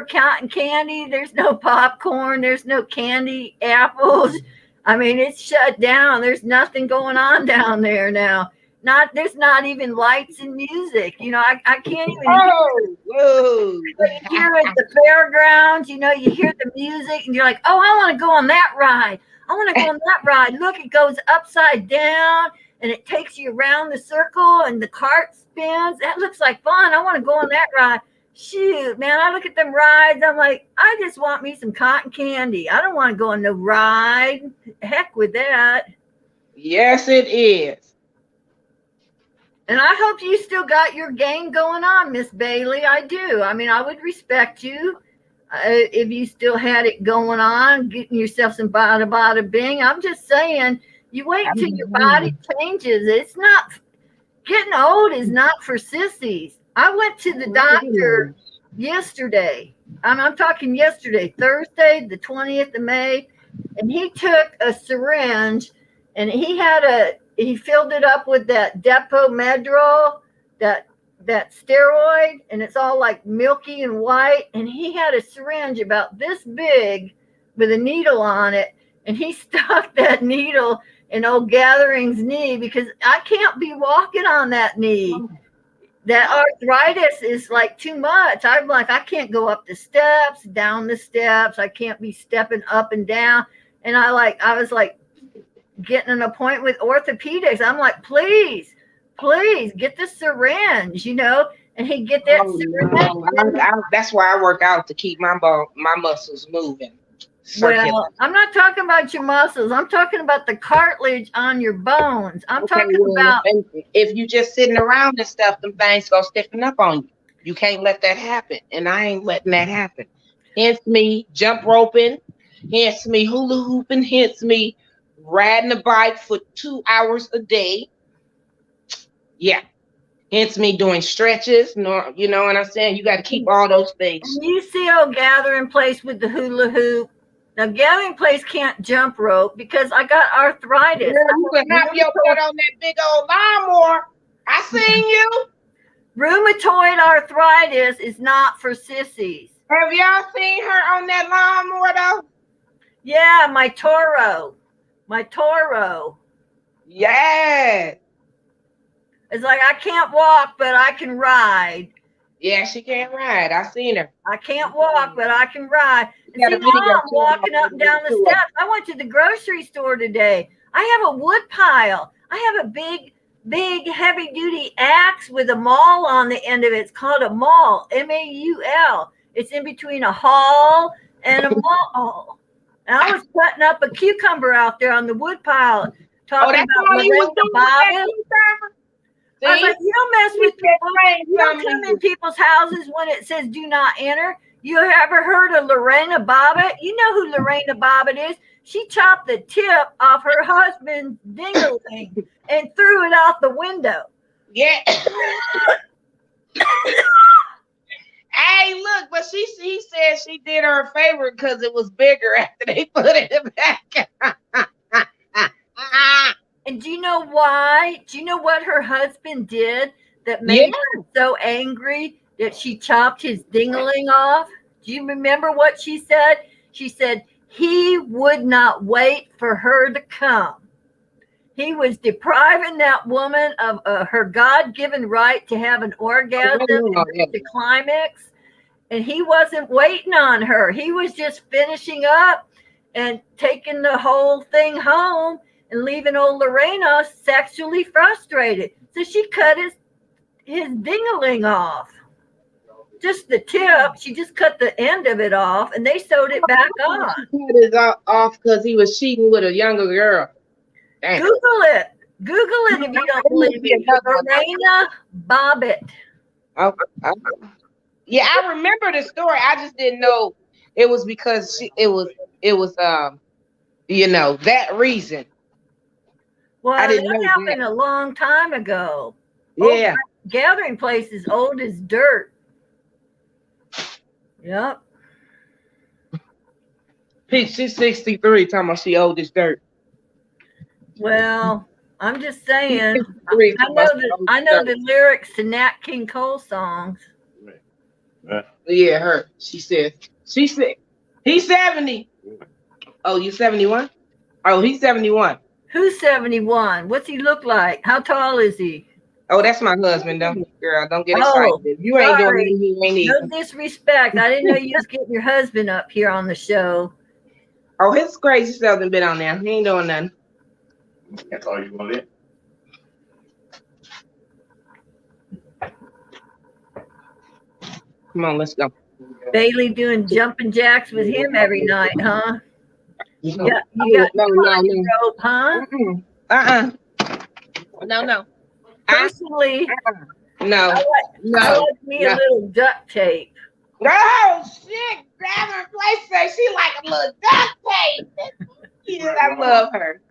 cotton candy. There's no popcorn. There's no candy apples. I mean, it's shut down. There's nothing going on down there now. There's not even lights and music. I can't even hear it at the fairgrounds. You hear the music and you're like, oh, I want to go on that ride. I want to go on that ride. Look, it goes upside down and it takes you around the circle and the cart spins. That looks like fun. I want to go on that ride. Shoot, man, I look at them rides. I'm like, I just want me some cotton candy. I don't want to go on no ride. Heck with that. Yes, it is. And I hope you still got your game going on, Miss Bailey. I do. I mean, I would respect you if you still had it going on, getting yourself some bada bing. I'm just saying, you wait till your body changes. It's not, getting old is not for sissies. I went to the doctor yesterday I'm talking yesterday, Thursday, the 20th of May, and he took a syringe and he filled it up with that Depo-Medrol, that steroid, and it's all like milky and white. And he had a syringe about this big with a needle on it, and he stuck that needle in old Gathering's knee because I can't be walking on that knee. That arthritis is like too much. I'm like, I can't go up the steps, down the steps. I can't be stepping up and down. And I was like getting an appointment with orthopedics. I'm like, please get the syringe, and he'd get that syringe. No. That's why I work out, to keep my muscles moving. Well, I'm not talking about your muscles. I'm talking about the cartilage on your bones. I'm talking about if you just sitting around and stuff, them things gonna stiffen up on you. You can't let that happen, and I ain't letting that happen. Hence me jump roping, hence me hula hooping, hence me riding a bike for 2 hours a day. Yeah. Hence me doing stretches. No, you know what I'm saying? You got to keep all those things. You see old Gathering Place with the hula hoop. Now, Gathering Place can't jump rope because I got arthritis. You can have your foot on that big old lawnmower. I seen you. Rheumatoid arthritis is not for sissies. Have y'all seen her on that lawnmower though? Yeah, my Toro. Yeah. It's like I can't walk, but I can ride. Yeah, she can't ride. I seen her. I can't walk, but I can ride. See, now I'm walking up and down the steps. I went to the grocery store today. I have a wood pile. I have a big, heavy-duty axe with a maul on the end of it. It's called a maul, M-A-U-L. It's in between a haul and a maul. And I was cutting up a cucumber out there on the wood pile, talking about Lorena Bobbitt. I was like, you don't mess with people. You don't come in people's houses when it says do not enter. You ever heard of Lorena Bobbitt? You know who Lorena Bobbitt is. She chopped the tip off her husband's ding-a-ling and threw it out the window. Yeah. Hey, look, but he said she did her a favor because it was bigger after they put it back. And do you know why? Do you know what her husband did that made her so angry that she chopped his ding-a-ling off? Do you remember what she said? She said he would not wait for her to come. He was depriving that woman of her God-given right to have an orgasm and the climax, and he wasn't waiting on her. He was just finishing up and taking the whole thing home and leaving old Lorena sexually frustrated. So she cut his ding-a-ling off. Just the tip. She just cut the end of it off, and they sewed it back on. He cut it off because he was cheating with a younger girl. Damn. Google it if you don't believe me. Lorena Bobbitt. Okay. Yeah, I remember the story. I just didn't know it was because it was that reason. Well, I didn't that know happened that. a long time ago. Yeah. Gathering Place is old as dirt. Yep. She's 63, talking about she old as dirt. Well, I'm just saying. I know the lyrics to Nat King Cole songs. Yeah, her. She said he's 70. Oh, you 71? Oh, he's 71. Who's 71? What's he look like? How tall is he? Oh, that's my husband. Don't get excited. You ain't doing anything. You ain't either. No disrespect. I didn't know you was getting your husband up here on the show. Oh, his crazy stuff done been on there. He ain't doing nothing. That's all you want to Come on, let's go. Bailey doing jumping jacks with him every night, huh? You got no. rope, huh? No. Personally, No. I like me a little duct tape. Oh shit! Gathering Place say she like a little duct tape. Yeah, I love her.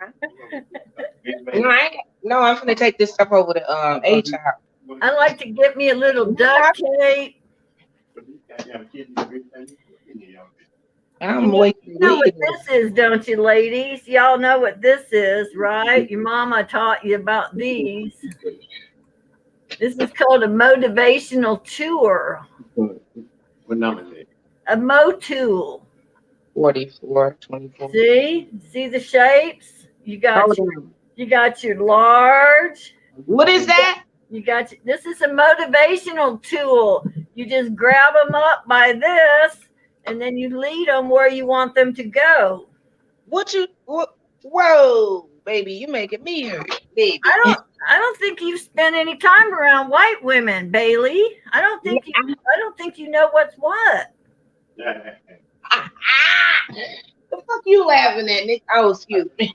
I'm gonna take this stuff over to HR. I like to get me a little duct tape I'm waiting. You know what this is, don't you, ladies? Y'all know what this is, right? Your mama taught you about these. This is called a motivational tour. What number is it? A motool. 44, 24. See the shapes? You got your large. What is that? This is a motivational tool. You just grab them up by this, and then you lead them where you want them to go. Whoa, baby, you making me hurt, baby. I don't think you've spent any time around white women, Bailey. I don't think you know what's what. The fuck you laughing at, Nick? Oh, excuse me.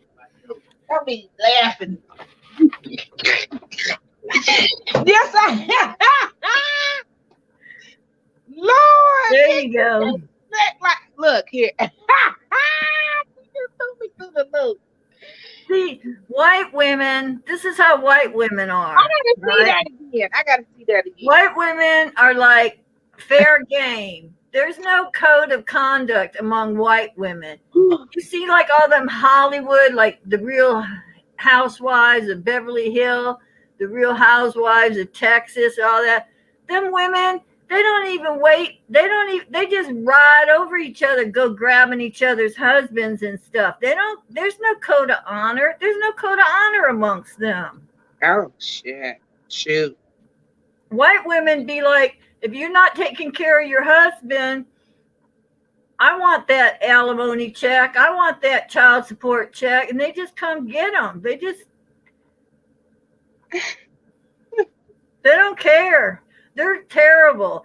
Don't be laughing. Yes, I am. Lord. There you go. Look here. See, white women, this is how white women are. I gotta see that again. White women are like fair game. There's no code of conduct among white women. You see, like all them Hollywood, like the Real Housewives of Beverly Hills, the Real Housewives of Texas, all that. Them women, they don't even wait. They just ride over each other, go grabbing each other's husbands and stuff. There's no code of honor. There's no code of honor amongst them. Oh, shit. Shoot. White women be like, if you're not taking care of your husband, I want that alimony check. I want that child support check. And they just come get them. They don't care. They're terrible.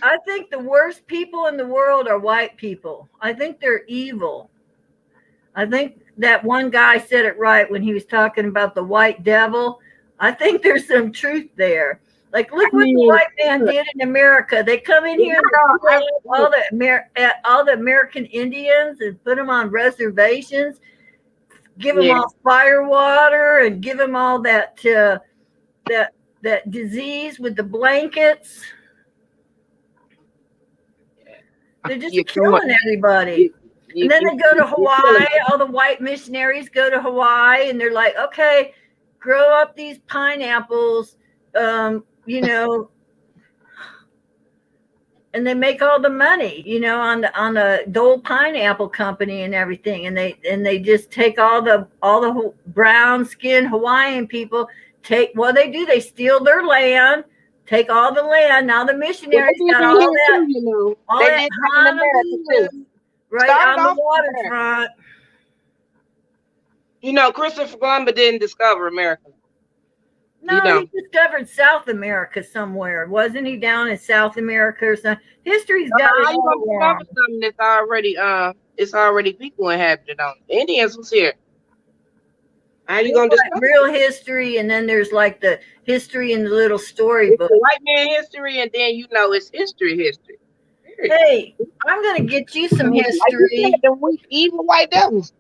I think the worst people in the world are white people. I think they're evil. I think that one guy said it right when he was talking about the white devil. I think there's some truth there. Like, look what the white man did in America. They come in here and all the American Indians and put them on reservations, give them all fire water and give them all that disease with the blankets. They're just killing everybody. And then they go to Hawaii. All the white missionaries go to Hawaii and they're like, okay, grow up these pineapples, and they make all the money, on the Dole Pineapple Company and everything. And they just take all the brown skinned Hawaiian people, they steal their land, take all the land. Now the missionaries got all that, all that Honolulu, right on the waterfront. Christopher Columbus didn't discover America. No, he discovered South America somewhere. Wasn't he down in South America or something? History's got it all wrong. Something that's it's already people inhabited on. The Indians was here. How you gonna discover real history, and then there's like the history in the little storybook. White man history, and then it's history. Hey, I'm gonna get you some history. The evil white devils.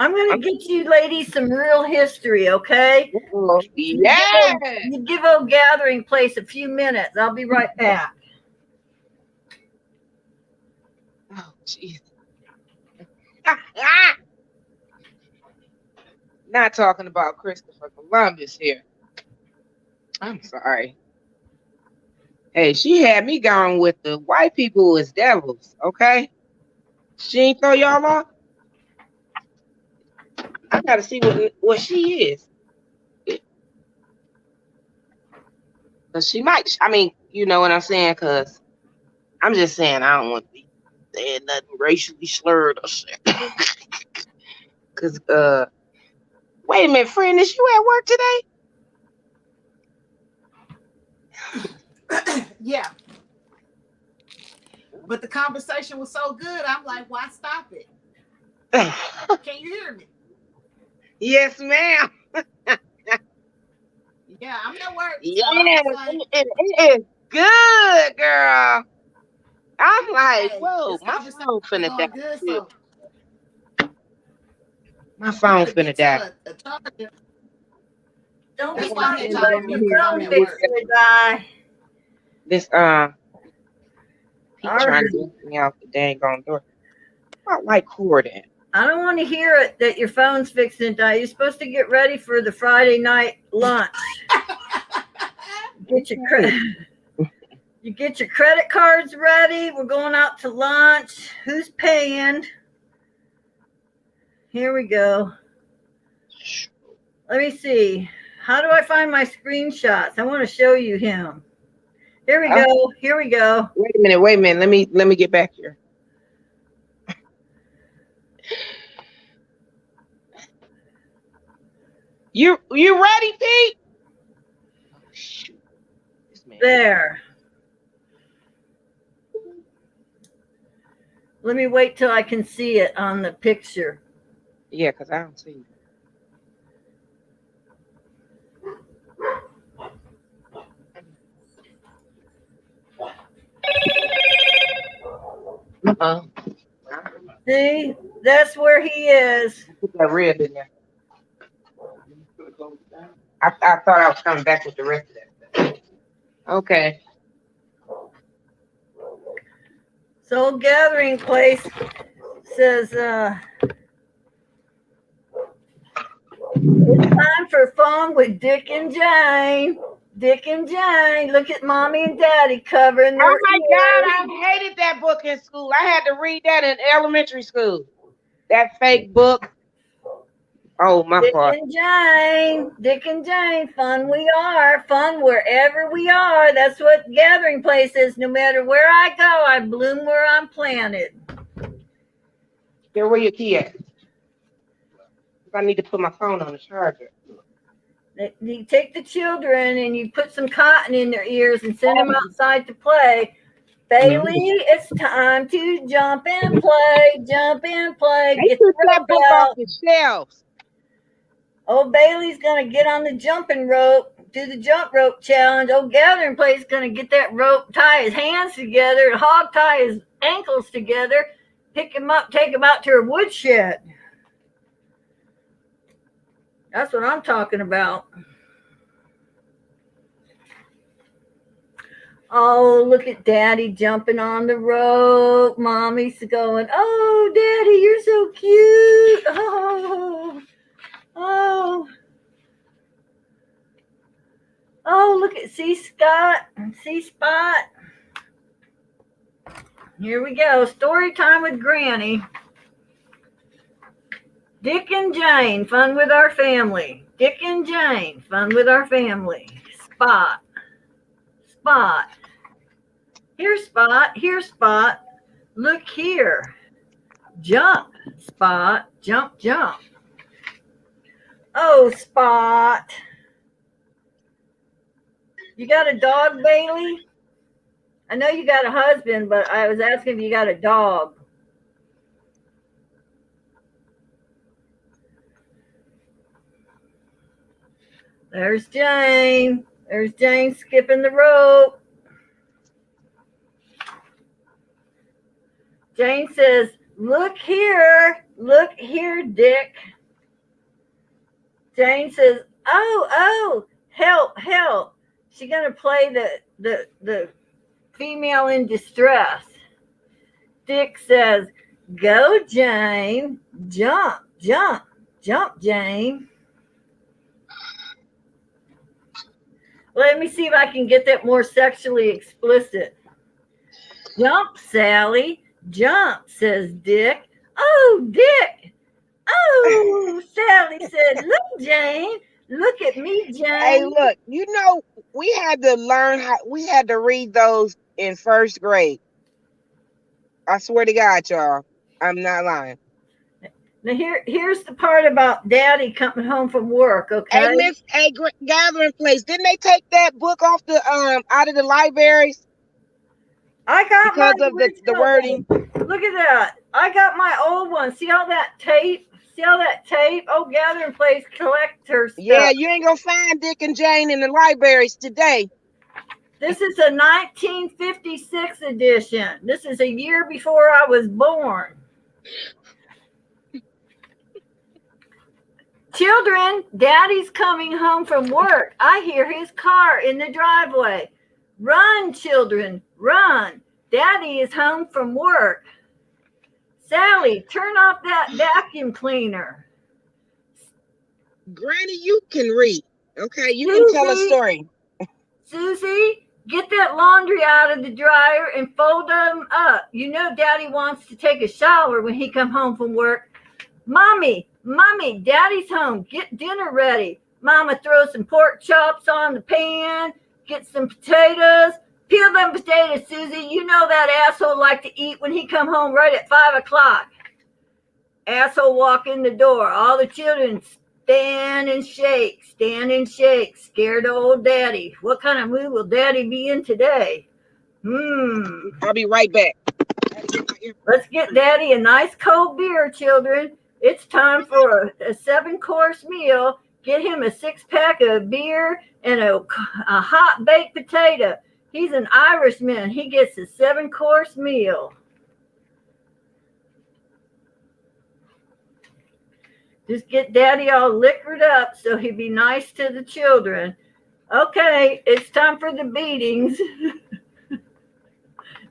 I'm going to get you ladies some real history, okay? Yeah. You give old gathering place a few minutes. I'll be right back. Oh, jeez. Not talking about Christopher Columbus here. I'm sorry. Hey, she had me going with the white people as devils, okay? She ain't throw y'all off? I gotta see what she is. Cause she might, you know what I'm saying? Cause I'm just saying I don't want to be saying nothing racially slurred or shit. Cause wait a minute, friend, is you at work today? Yeah. But the conversation was so good, I'm like, why stop it? Can you hear me? Yes, ma'am. Yeah, I'm at work. Yeah, it is good, girl. I'm like, whoa, my phone finna die. My phone finna die. Don't be talking about your phone fixing to die. This He trying to get me out the dang on door. I don't like Corden. I don't want to hear it that your phone's fixing to die. You're supposed to get ready for the Friday night lunch. Get your you get your credit cards ready. We're going out to lunch. Who's paying? Here we go. Let me see. How do I find my screenshots? I want to show you him. Here we go. Here we go. Wait a minute. Let me get back here. You ready, Pete? Oh, shoot. There. Let me wait till I can see it on the picture. Yeah, because I don't see it. See, that's where he is. Put that red in there. I thought I was coming back with the rest of that. Okay. So Gathering Place says it's time for fun with Dick and Jane. Dick and Jane, look at Mommy and Daddy covering their Oh my ears. God, I hated that book in school. I had to read that in elementary school. That fake book. Oh, my God. Dick and Jane, fun we are, fun wherever we are. That's what Gathering Place is. No matter where I go, I bloom where I'm planted. Here, where your key at? I need to put my phone on the charger. You take the children and you put some cotton in their ears and send them outside to play. Bailey, it's time to jump and play. Jump and play. They took that book off the shelves. Oh, Bailey's going to get on the jumping rope, do the jump rope challenge. Oh, Gathering Place is going to get that rope, tie his hands together, and hog tie his ankles together, pick him up, take him out to her woodshed. That's what I'm talking about. Oh, look at Daddy jumping on the rope. Mommy's going, oh, Daddy, you're so cute. Oh, look at C-Spot. Here we go. Story time with Granny. Dick and Jane, fun with our family. Dick and Jane, fun with our family. Spot. Here, Spot. Look here. Jump, Spot. Jump. Oh, Spot. You got a dog, Bailey? I know you got a husband, but I was asking if you got a dog. There's Jane. There's Jane skipping the rope. Jane says, look here, Dick. Jane says, oh, help. She's going to play the female in distress. Dick says, go, Jane. Jump, Jane. Let me see if I can get that more sexually explicit. Jump, Sally. Jump, says Dick. Oh, Dick. Oh, Sally said, look, Jane. Look at me, Jane. Hey, look, we had to read those in first grade. I swear to God, y'all. I'm not lying. Now here's the part about Daddy coming home from work, okay? Gathering Place. Didn't they take that book off the out of the libraries? I got because of the wording. Look at that. I got my old one. See all that tape? Oh, Gathering Place collector stuff. Yeah, you ain't gonna find Dick and Jane in the libraries today. This is a 1956 edition. This is a year before I was born. Children, Daddy's coming home from work. I hear his car in the driveway. Run, children, run. Daddy is home from work. Sally, turn off that vacuum cleaner. Granny, you can read. Okay, you can tell a story. Susie, get that laundry out of the dryer and fold them up. You know Daddy wants to take a shower when he come home from work. Mommy, Daddy's home. Get dinner ready. Mama, throw some pork chops on the pan. Get some potatoes. Peel them potatoes, Susie. You know that asshole like to eat when he come home right at 5 o'clock. Asshole walk in the door. All the children stand and shake, scared of old Daddy. What kind of mood will Daddy be in today? I'll be right back. Let's get Daddy a nice cold beer, children. It's time for a 7-course meal. Get him a 6-pack of beer and a hot baked potato. He's an Irishman. He gets a 7-course meal. Just get Daddy all liquored up so he'd be nice to the children. Okay, it's time for the beatings.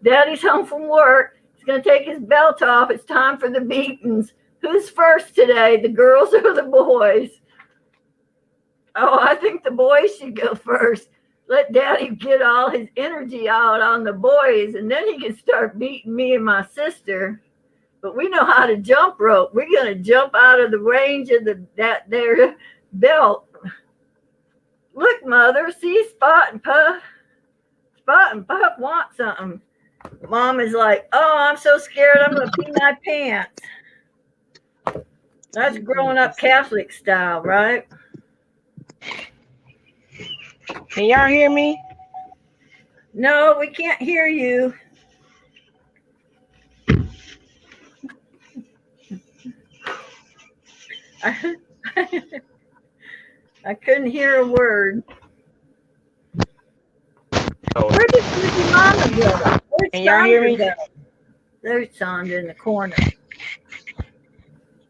Daddy's home from work. He's going to take his belt off. It's time for the beatings. Who's first today, the girls or the boys? Oh, I think the boys should go first. Let Daddy get all his energy out on the boys, and then he can start beating me and my sister. But we know how to jump rope. We're going to jump out of the range of that there belt. Look, Mother, see Spot and Puff? Spot and Puff want something. Mom is like, oh, I'm so scared I'm going to pee my pants. That's growing up Catholic style, right? Can y'all hear me? No, we can't hear you. I couldn't hear a word. Where did Susie Mama go? Can y'all hear me? There's Sandra in the corner.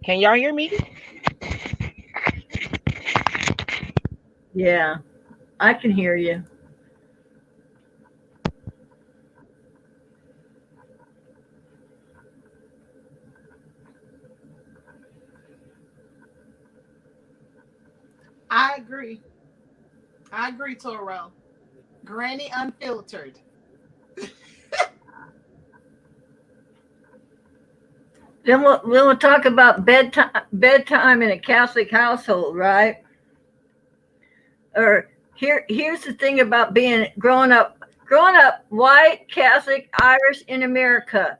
Can y'all hear me? Yeah, I can hear you. I agree, Toro. Granny unfiltered. Then we'll talk about bedtime in a Catholic household, right? Or here's the thing about growing up white, Catholic, Irish in America.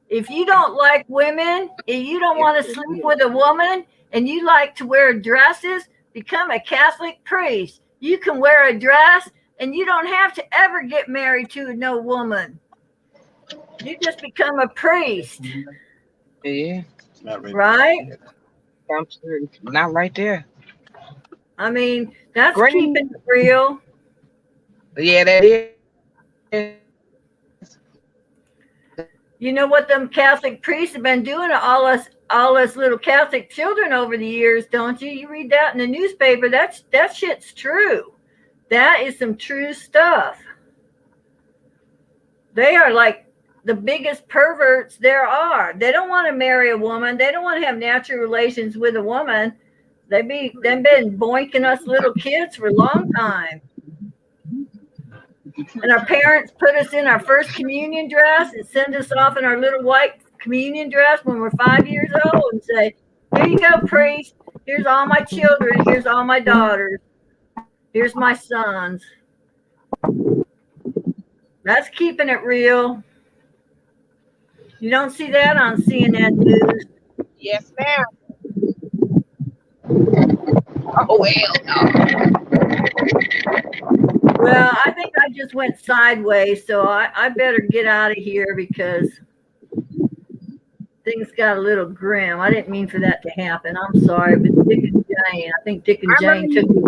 If you don't like women, if you don't want to sleep with a woman, and you like to wear dresses, become a Catholic priest. You can wear a dress, and you don't have to ever get married to no woman. You just become a priest. Yeah. Right? I'm sure not right there. I mean, that's Granny. keeping it real. Yeah, that is. You know what them Catholic priests have been doing to all us little Catholic children over the years, don't you? You read that in the newspaper. That shit's true. That is some true stuff. They are like the biggest perverts there are. They don't want to marry a woman. They don't want to have natural relations with a woman. They've been boinking us little kids for a long time. And our parents put us in our first communion dress and send us off in our little white communion dress when we're 5 years old and say, here you go, priest. Here's all my children. Here's all my daughters. Here's my sons. That's keeping it real. You don't see that on CNN News. Yes, ma'am. Oh, hell no. Well, I think I just went sideways, so I better get out of here because things got a little grim. I didn't mean for that to happen. I'm sorry. It was Dick and Jane. I think Dick and Jane took me.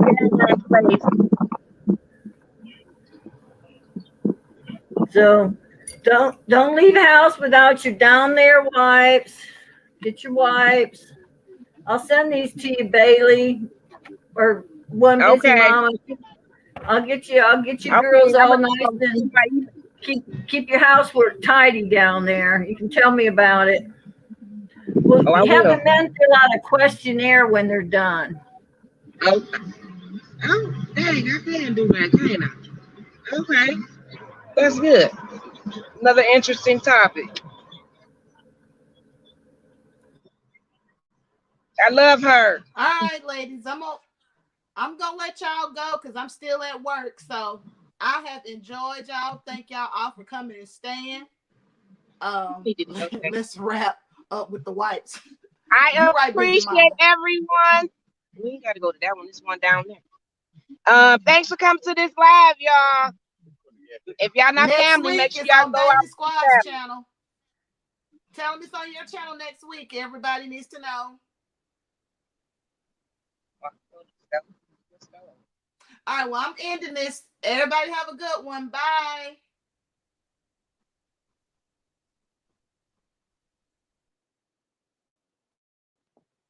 So don't leave the house without your down there wipes. Get your wipes. I'll send these to you, Bailey, or one busy Okay. mama. I'll get you girls all nice and keep your housework tidy down there. You can tell me about it. Well, Oh, I have will. the men fill out a questionnaire when they're done. Oh, dang, I can do that, can I? Okay, that's good. Another interesting topic. I love her. All right, ladies, I'm gonna let y'all go because I'm still at work. So I have enjoyed y'all. Thank y'all all for coming and staying. Let's wrap up with the wipes. I You're right, Big Mama. appreciate everyone. We ain't got to go to that one. This one down there. Thanks for coming to this live, y'all. If y'all not Next family, week make sure is y'all on go Baby out. Squad's channel. Tell them it's on your channel next week. Everybody needs to know. All right, well, I'm ending this. Everybody have a good one. Bye.